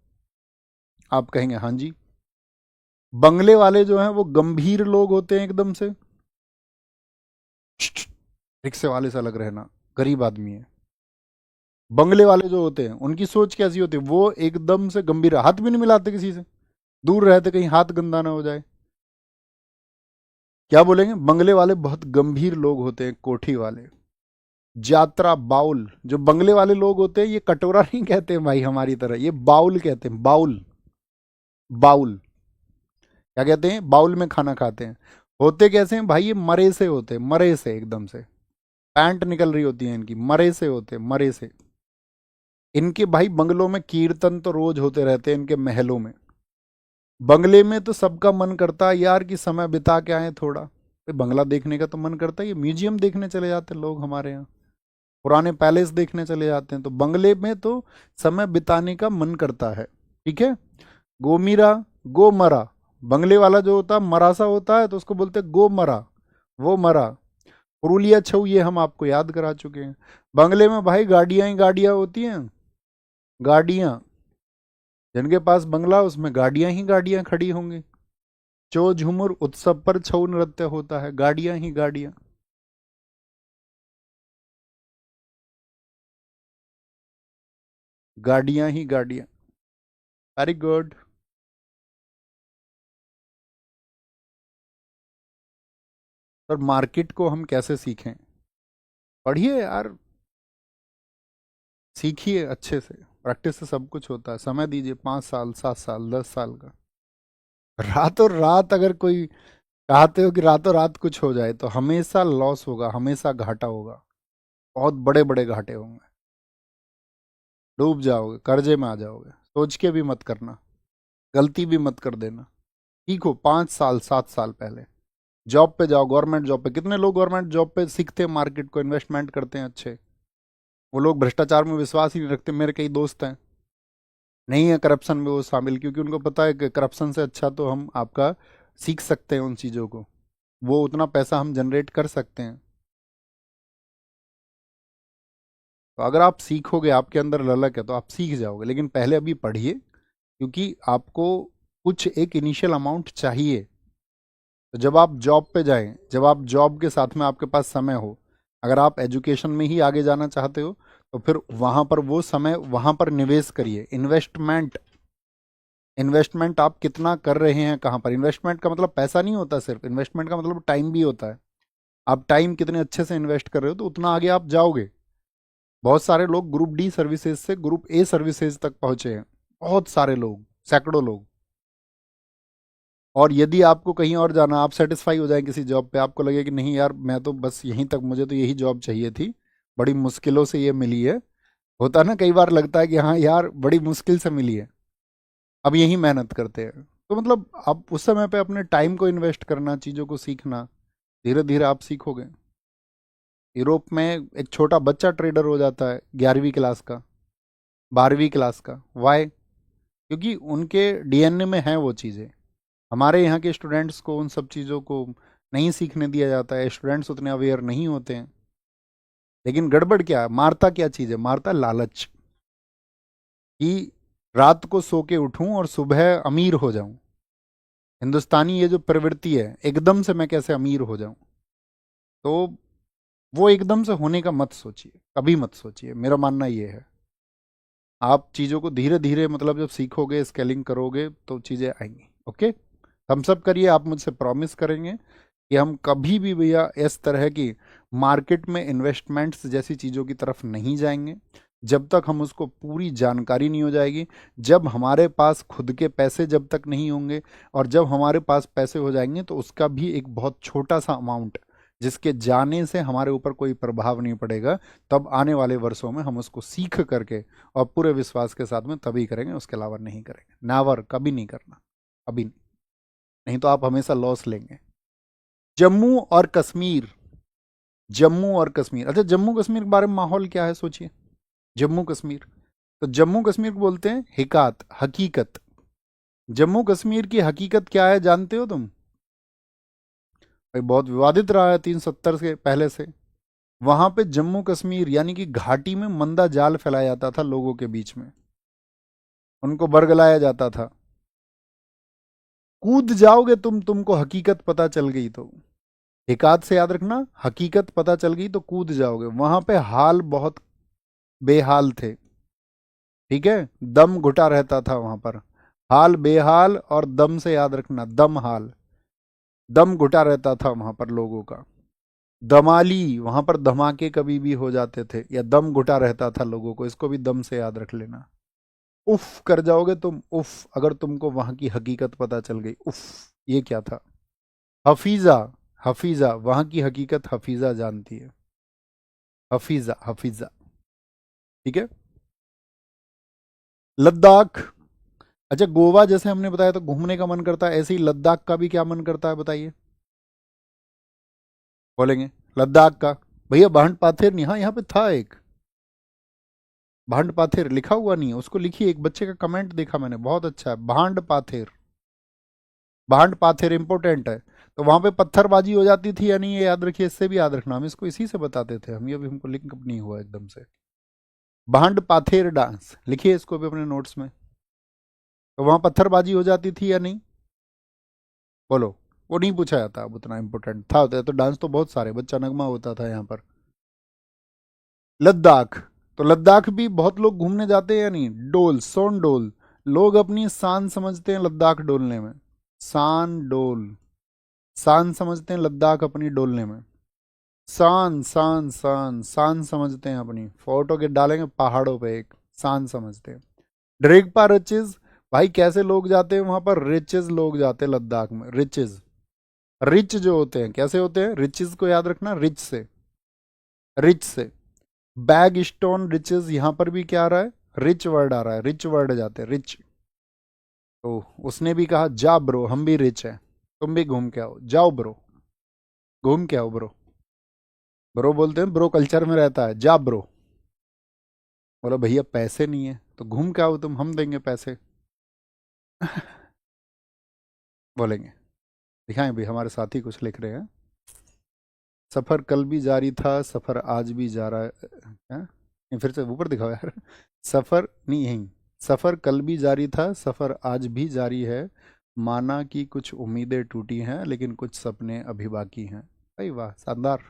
आप कहेंगे हाँ जी। बंगले वाले जो हैं वो गंभीर लोग होते हैं एकदम से, रिक्शे वाले से अलग रहना, गरीब आदमी है। बंगले वाले जो होते हैं उनकी सोच कैसी होती है, वो एकदम से गंभीर, हाथ भी नहीं मिलाते किसी से, दूर रहते कहीं हाथ गंदा ना हो जाए। क्या बोलेंगे, बंगले वाले बहुत गंभीर लोग होते हैं, कोठी वाले। यात्रा बाउल, जो बंगले वाले लोग होते हैं ये कटोरा नहीं कहते हैं भाई हमारी तरह, ये बाउल कहते हैं, बाउल, बाउल, क्या कहते हैं, बाउल में खाना खाते हैं। होते कैसे हैं भाई, ये मरे से होते हैं, मरे से एकदम से, पैंट निकल रही होती है इनकी, मरे से होते हैं, मरे से। इनके भाई बंगलों में कीर्तन तो रोज होते रहते हैं, इनके महलों में। बंगले में तो सबका मन करता है यार कि समय बिता के आए थोड़ा, भाई बंगला देखने का तो मन करता है, ये म्यूजियम देखने चले जाते हैं लोग हमारे यहाँ, पुराने पैलेस देखने चले जाते हैं, तो बंगले में तो समय बिताने का मन करता है, ठीक है। गोमीरा, गो मरा, बंगले वाला जो होता है मरासा होता है, तो उसको बोलते हैं गो मरा, वो मरा। पुरुलिया छऊ ये हम आपको याद करा चुके हैं। बंगले में भाई गाड़ियां ही गाड़ियां होती हैं, गाड़ियां, जिनके पास बंगला उसमें गाड़ियां ही गाड़ियां खड़ी होंगी। चो झुमुर उत्सव पर छऊ नृत्य होता है, गाड़ियां ही गाड़ियां, गाड़ियां ही गाड़ियां। Very good. और मार्केट को हम कैसे सीखें, पढ़िए यार, सीखिए अच्छे से, प्रैक्टिस से सब कुछ होता है, समय दीजिए, 5 साल 7 साल 10 साल का। रातों रात अगर कोई चाहते हो कि रातों रात कुछ हो जाए, तो हमेशा लॉस होगा, हमेशा घाटा होगा, बहुत बड़े बड़े घाटे होंगे, डूब जाओगे, कर्जे में आ जाओगे, सोच के भी मत करना, गलती भी मत कर देना। सीखो, 5 साल 7 साल पहले जॉब पे जाओ, गवर्नमेंट जॉब पे, कितने लोग गवर्नमेंट जॉब पे सीखते हैं, मार्केट को इन्वेस्टमेंट करते हैं अच्छे, वो लोग भ्रष्टाचार में विश्वास ही नहीं रखते, मेरे कई दोस्त हैं, नहीं है करप्शन में वो शामिल, क्योंकि उनको पता है कि करप्शन से अच्छा तो हम आपका सीख सकते हैं उन चीज़ों को, वो उतना पैसा हम जनरेट कर सकते हैं। तो अगर आप सीखोगे, आपके अंदर ललक है तो आप सीख जाओगे, लेकिन पहले अभी पढ़िए, क्योंकि आपको कुछ एक इनिशियल अमाउंट चाहिए। तो जब आप जॉब पे जाएं, जब आप जॉब के साथ में आपके पास समय हो, अगर आप एजुकेशन में ही आगे जाना चाहते हो, तो फिर वहाँ पर वो समय वहाँ पर निवेश करिए, इन्वेस्टमेंट, इन्वेस्टमेंट आप कितना कर रहे हैं, कहाँ पर। इन्वेस्टमेंट का मतलब पैसा नहीं होता सिर्फ, इन्वेस्टमेंट का मतलब टाइम भी होता है। आप टाइम कितने अच्छे से इन्वेस्ट कर रहे हो, तो उतना आगे आप जाओगे। बहुत सारे लोग ग्रुप डी सर्विसेज से ग्रुप ए सर्विसेज तक पहुंचे हैं, बहुत सारे लोग, सैकड़ों लोग। और यदि आपको कहीं और जाना, आप सेटिस्फाई हो जाए किसी जॉब पे, आपको लगे कि नहीं यार मैं तो बस यहीं तक, मुझे तो यही जॉब चाहिए थी, बड़ी मुश्किलों से ये मिली है, होता है ना कई बार, लगता है कि हाँ यार बड़ी मुश्किल से मिली है, अब यही मेहनत करते हैं, तो मतलब आप उस समय पे अपने टाइम को इन्वेस्ट करना, चीज़ों को सीखना, धीरे धीरे आप सीखोगे। यूरोप में एक छोटा बच्चा ट्रेडर हो जाता है, 11वीं क्लास का, 12वीं क्लास का, वाई, क्योंकि उनके डीएनए में है वो चीज़ें, हमारे यहाँ के स्टूडेंट्स को उन सब चीज़ों को नहीं सीखने दिया जाता है, स्टूडेंट्स उतने अवेयर नहीं होते हैं। लेकिन गड़बड़ क्या है, मारता क्या चीज़ है, मारता लालच, कि रात को सो के उठूं और सुबह अमीर हो जाऊं। हिंदुस्तानी ये जो प्रवृत्ति है, एकदम से मैं कैसे अमीर हो जाऊं, तो वो एकदम से होने का मत सोचिए, कभी मत सोचिए। मेरा मानना ये है, आप चीज़ों को धीरे धीरे, मतलब जब सीखोगे, स्केलिंग करोगे, तो चीज़ें आएंगी। ओके, हम सब करिए, आप मुझसे प्रॉमिस करेंगे कि हम कभी भी भैया इस तरह की मार्केट में इन्वेस्टमेंट्स जैसी चीज़ों की तरफ नहीं जाएंगे जब तक हम उसको पूरी जानकारी नहीं हो जाएगी, जब हमारे पास खुद के पैसे जब तक नहीं होंगे, और जब हमारे पास पैसे हो जाएंगे तो उसका भी एक बहुत छोटा सा अमाउंट, जिसके जाने से हमारे ऊपर कोई प्रभाव नहीं पड़ेगा, तब आने वाले वर्षों में हम उसको सीख करके और पूरे विश्वास के साथ में तभी करेंगे, उसके अलावा नहीं करेंगे। नेवर, कभी नहीं करना, अभी नहीं, नहीं तो आप हमेशा लॉस लेंगे। जम्मू और कश्मीर, जम्मू और कश्मीर, अच्छा जम्मू कश्मीर के बारे में माहौल क्या है सोचिए। जम्मू कश्मीर, तो जम्मू कश्मीर को बोलते हैं हिकात, हकीकत। जम्मू कश्मीर की हकीकत क्या है जानते हो तुम? भाई बहुत विवादित रहा है 370 के पहले से। वहां पे जम्मू कश्मीर यानी कि घाटी में मंदा जाल फैलाया जाता था लोगों के बीच में, उनको बरगलाया जाता था। कूद जाओगे तुमको हकीकत पता चल गई तो, हिकात से याद रखना, हकीकत पता चल गई तो कूद जाओगे। वहां पे हाल बहुत बेहाल थे, ठीक है, दम घुटा रहता था वहां पर। हाल बेहाल, और दम से याद रखना, दम हाल, दम घुटा रहता था वहां पर लोगों का। दमाली, वहां पर धमाके कभी भी हो जाते थे, या दम घुटा रहता था लोगों को, इसको भी दम से याद रख लेना। उफ कर जाओगे तुम, उफ, अगर तुमको वहां की हकीकत पता चल गई। उफ, ये क्या था? हफीजा, हफीजा, वहां की हकीकत हफीजा जानती है, हफीजा, हफीजा, ठीक है। लद्दाख, अच्छा गोवा जैसे हमने बताया तो घूमने का मन करता है, ऐसे ही लद्दाख का भी क्या मन करता है बताइए, बोलेंगे? लद्दाख का, भैया भांड पाथेर नहीं, हाँ यहाँ पे था एक भांड पाथेर, लिखा हुआ नहीं है, उसको लिखिए। एक बच्चे का कमेंट देखा मैंने, बहुत अच्छा है, भांड पाथेर, भांड पाथेर इंपॉर्टेंट है। तो वहां पे पत्थरबाजी हो जाती थी या नहीं, ये याद रखिए, इससे भी याद रखना, हम इसको इसी से बताते थे हम, ये भी हमको लिंक नहीं हुआ एकदम से। भांड पाथेर डांस, लिखिए इसको भी अपने नोट्स में। तो वहां पत्थरबाजी हो जाती थी या नहीं, बोलो? वो नहीं पूछा जाता, अब उतना इंपॉर्टेंट था तो डांस तो बहुत सारे, बच्चा नगमा होता था यहाँ पर। लद्दाख, तो लद्दाख भी बहुत लोग घूमने जाते हैं या नहीं? डोल, सोन डोल, लोग अपनी शान समझते हैं लद्दाख डोलने में, शान डोल, शान समझते हैं लद्दाख अपनी डोलने में, शान शान शान शान समझते हैं अपनी, फोटो के डालेंगे पहाड़ों पे एक, शान समझते हैं। ड्रेगपा रिचेज, भाई कैसे लोग जाते हैं वहां पर? रिचेज लोग जाते हैं लद्दाख में, रिचेज, रिच जो होते हैं कैसे होते हैं? रिचेज को याद रखना, रिच से, रिच से। बैग स्टोन रिचेज, यहां पर भी क्या आ रहा है? रिच वर्ड आ रहा है, रिच वर्ड जाते हैं, रिच। तो उसने भी कहा जा ब्रो, हम भी रिच हैं, तुम भी घूम के आओ, जाओ ब्रो, घूम के आओ ब्रो। ब्रो बोलते हैं, ब्रो कल्चर में रहता है, जा ब्रो। बोला भैया पैसे नहीं है तो घूम के आओ तुम, हम देंगे पैसे। बोलेंगे, दिखाएं भाई, हमारे साथी कुछ लिख रहे हैं। सफर कल भी जारी था, सफर आज भी जा रहा है, हैं? नहीं, फिर से ऊपर दिखाओ यार। सफर नहीं, यहीं, सफर कल भी जारी था, सफर आज भी जारी है, माना कि कुछ उम्मीदें टूटी हैं लेकिन कुछ सपने अभी बाकी हैं। भाई वाह, शानदार,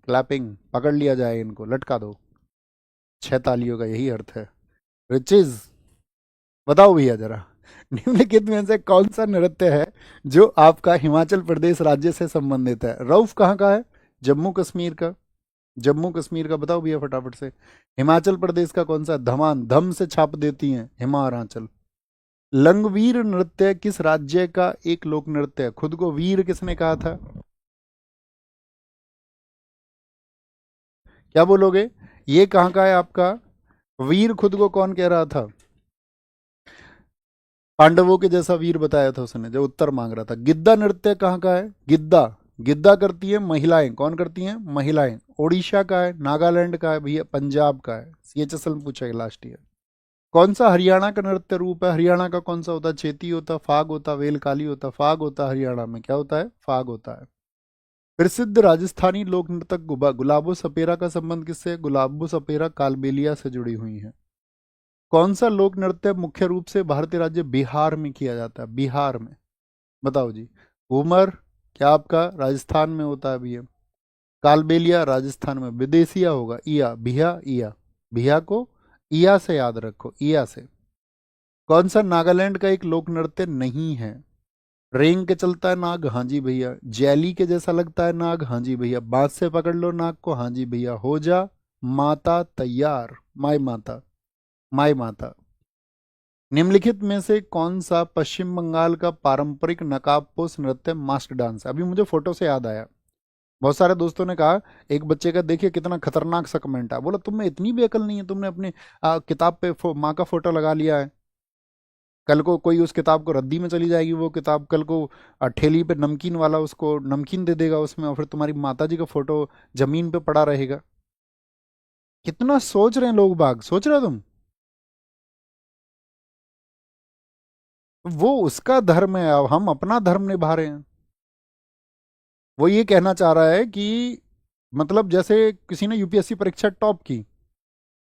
क्लैपिंग, पकड़ लिया जाए इनको, लटका दो, 6 तालियों का यही अर्थ है। रिचेज, बताओ भैया जरा, निम्नलिखित में से कौन सा नृत्य है जो आपका हिमाचल प्रदेश राज्य से संबंधित है? रऊफ कहाँ का है? जम्मू कश्मीर का, जम्मू कश्मीर का बताओ भैया फटाफट से। हिमाचल प्रदेश का कौन सा? धमान, धम से छाप देती हैं हिमाचल। लंगवीर नृत्य किस राज्य का एक लोक नृत्य है? खुद को वीर किसने कहा था? क्या बोलोगे? ये कहाँ का है आपका? वीर खुद को कौन कह रहा था? पांडवों के जैसा वीर बताया था उसने जो उत्तर मांग रहा था। गिद्दा नृत्य कहाँ का है? गिद्दा, गिद्दा करती है महिलाएं, कौन करती हैं? महिलाएं। ओडिशा का है, नागालैंड का है भैया, पंजाब का है, सीएचएसएल में पूछा लास्ट ईयर। कौन सा हरियाणा का नृत्य रूप है? हरियाणा का कौन सा होता है? चेती होता, फाग होता, वेलकाली होता? फाग होता है हरियाणा में। क्या होता है? फाग होता है। प्रसिद्ध राजस्थानी लोक नृतक गुलाबो सपेरा का संबंध किससे है? गुलाबो सपेरा कालबेलिया से जुड़ी हुई है। कौन सा लोक नृत्य मुख्य रूप से भारतीय राज्य बिहार में किया जाता है? बिहार में, बताओ जी। घूमर क्या आपका राजस्थान में होता है भैया? कालबेलिया राजस्थान में। विदेशिया होगा इया, बिहा इया। बिहा को इया से याद रखो, इया से। कौन सा नागालैंड का एक लोक नृत्य नहीं है? रेंग के चलता है नाग? हाँ जी भैया। जैली के जैसा लगता है नाग? हाँ जी भैया। बांस से पकड़ लो नाग को? हाँ जी भैया। हो जा माता तैयार, माई माता, माई माता। निम्नलिखित में से कौन सा पश्चिम बंगाल का पारंपरिक नकाबपोश नृत्य मास्क डांस है? अभी मुझे फोटो से याद आया। बहुत सारे दोस्तों ने कहा, एक बच्चे का देखिए कितना खतरनाक सा कमेंट है, बोला तुम में इतनी भी अकल नहीं है, तुमने अपने किताब पे माँ का फोटो लगा लिया है। कल को कोई उस किताब को रद्दी में चली जाएगी वो किताब, कल को ठेली पे नमकीन वाला उसको नमकीन दे देगा उसमें, और फिर तुम्हारी माता जी का फोटो जमीन पे पड़ा रहेगा। कितना सोच रहे हैं लोग बाग, सोच रहे हो तुम? वो उसका धर्म है, अब हम अपना धर्म निभा रहे हैं। वो ये कहना चाह रहा है कि मतलब जैसे किसी ने यूपीएससी परीक्षा टॉप की,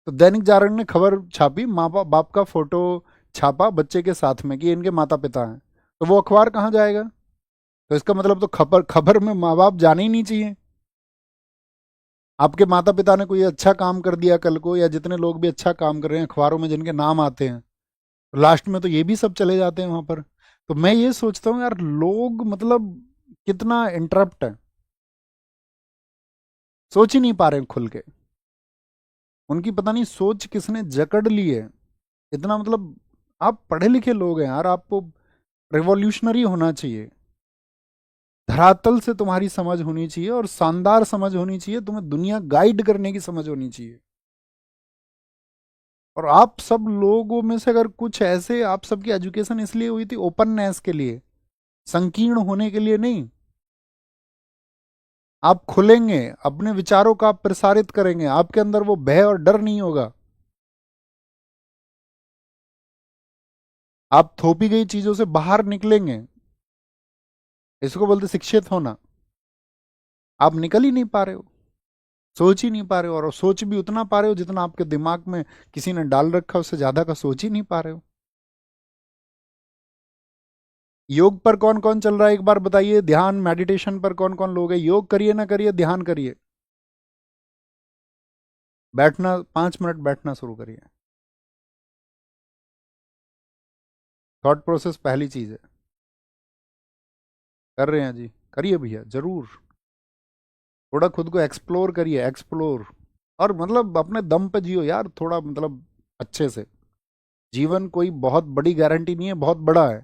तो दैनिक जागरण ने खबर छापी, माँ बाप का फोटो छापा बच्चे के साथ में कि इनके माता पिता हैं, तो वो अखबार कहाँ जाएगा? तो इसका मतलब तो खबर खबर में माँ बाप जाने ही नहीं चाहिए। आपके माता पिता ने कोई अच्छा काम कर दिया कल को, या जितने लोग भी अच्छा काम कर रहे हैं अखबारों में जिनके नाम आते हैं, तो लास्ट में तो ये भी सब चले जाते हैं वहां पर। तो मैं ये सोचता हूँ यार, लोग मतलब कितना इंटरप्ट है, सोच ही नहीं पा रहे हैं खुल के। उनकी पता नहीं सोच किसने जकड़ ली है इतना, मतलब आप पढ़े लिखे लोग हैं यार, आपको रिवॉल्यूशनरी होना चाहिए। धरातल से तुम्हारी समझ होनी चाहिए, और शानदार समझ होनी चाहिए, तुम्हें दुनिया गाइड करने की समझ होनी चाहिए। और आप सब लोगों में से अगर कुछ ऐसे, आप सबकी एजुकेशन इसलिए हुई थी ओपननेस के लिए, संकीर्ण होने के लिए नहीं। आप खुलेंगे, अपने विचारों का आप प्रसारित करेंगे, आपके अंदर वो भय और डर नहीं होगा। आप थोपी गई चीजों से बाहर निकलेंगे। इसको बोलते शिक्षित होना। आप निकल ही नहीं पा रहे हो, सोच ही नहीं पा रहे हो, और सोच भी उतना पा रहे हो जितना आपके दिमाग में किसी ने डाल रखा, उससे ज्यादा का सोच ही नहीं पा रहे हो। योग पर कौन कौन चल रहा है एक बार बताइए? ध्यान मेडिटेशन पर कौन कौन लोग हैं? योग करिए ना करिए, ध्यान करिए। बैठना, 5 मिनट बैठना शुरू करिए। थॉट प्रोसेस पहली चीज है। कर रहे हैं जी, करिए भैया जरूर। थोड़ा खुद को एक्सप्लोर करिए, एक्सप्लोर। और मतलब अपने दम पे जियो यार, थोड़ा मतलब अच्छे से। जीवन कोई बहुत बड़ी गारंटी नहीं है, बहुत बड़ा है।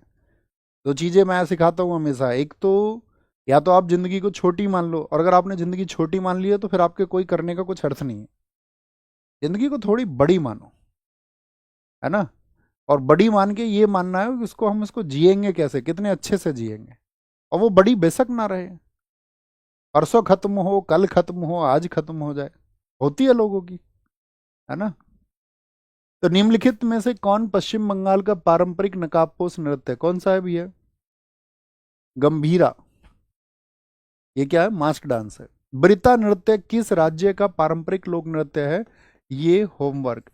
दो चीजें मैं सिखाता हूँ हमेशा, एक तो या तो आप जिंदगी को छोटी मान लो, और अगर आपने जिंदगी छोटी मान ली है तो फिर आपके कोई करने का कुछ अर्थ नहीं है। जिंदगी को थोड़ी बड़ी मानो, है ना? और बड़ी मान के ये मानना है कि उसको हम इसको जिएंगे कैसे, कितने अच्छे से जिएंगे। और वो बड़ी बेशक ना रहे, परसों खत्म हो, कल खत्म हो, आज खत्म हो जाए, होती है लोगों की, है ना? तो निम्नलिखित में से कौन पश्चिम बंगाल का पारंपरिक नकाबपोश नृत्य है? कौन सा है भैया? गंभीरा। ये क्या है? मास्क डांस है। ब्रिता नृत्य किस राज्य का पारंपरिक लोक नृत्य है? ये होमवर्क,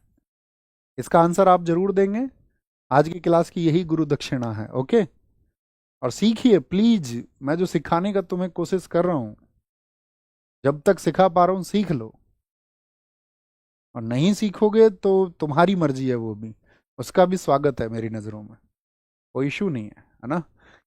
इसका आंसर आप जरूर देंगे। आज की क्लास की यही गुरु दक्षिणा है, ओके? और सीखिए प्लीज, मैं जो सिखाने का तुम्हें कोशिश कर रहा हूं, जब तक सिखा पा रहा हूं सीख लो। और नहीं सीखोगे तो तुम्हारी मर्जी है, वो भी, उसका भी स्वागत है मेरी नज़रों में, कोई इशू नहीं है ना?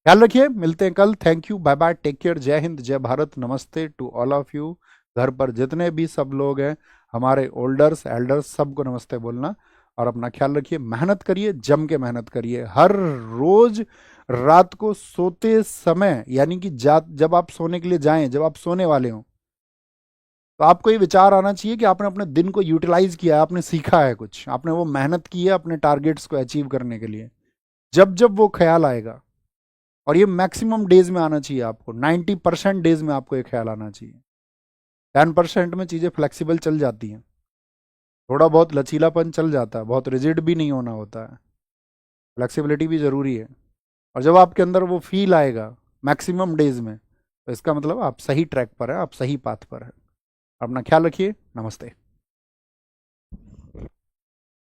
ख्याल रखिए, मिलते हैं कल। Thank you, bye bye, take care, जय हिंद, जय भारत, नमस्ते टू ऑल ऑफ यू। घर पर जितने भी सब लोग हैं, हमारे ओल्डर्स एल्डर्स, सबको नमस्ते बोलना। और अपना ख्याल रखिए, मेहनत करिए, जम के मेहनत करिए हर रोज। रात को सोते समय, यानी कि जब आप सोने के लिए जाएं, जब आप सोने वाले हों, तो आपको ये विचार आना चाहिए कि आपने अपने दिन को यूटिलाइज किया है, आपने सीखा है कुछ, आपने वो मेहनत की है अपने टारगेट्स को अचीव करने के लिए। जब जब वो ख्याल आएगा, और ये मैक्सिमम डेज में आना चाहिए, आपको 90% डेज में आपको ये ख्याल आना चाहिए। 10% में चीज़ें फ्लेक्सिबल चल जाती हैं। थोड़ा बहुत लचीलापन चल जाता है, बहुत रिजिड भी नहीं होना होता है, फ्लेक्सिबिलिटी भी ज़रूरी है। और जब आपके अंदर वो फील आएगा मैक्सिमम डेज में, तो इसका मतलब आप सही ट्रैक पर हैं, आप सही पाथ पर हैं। अपना ख्याल रखिए। नमस्ते।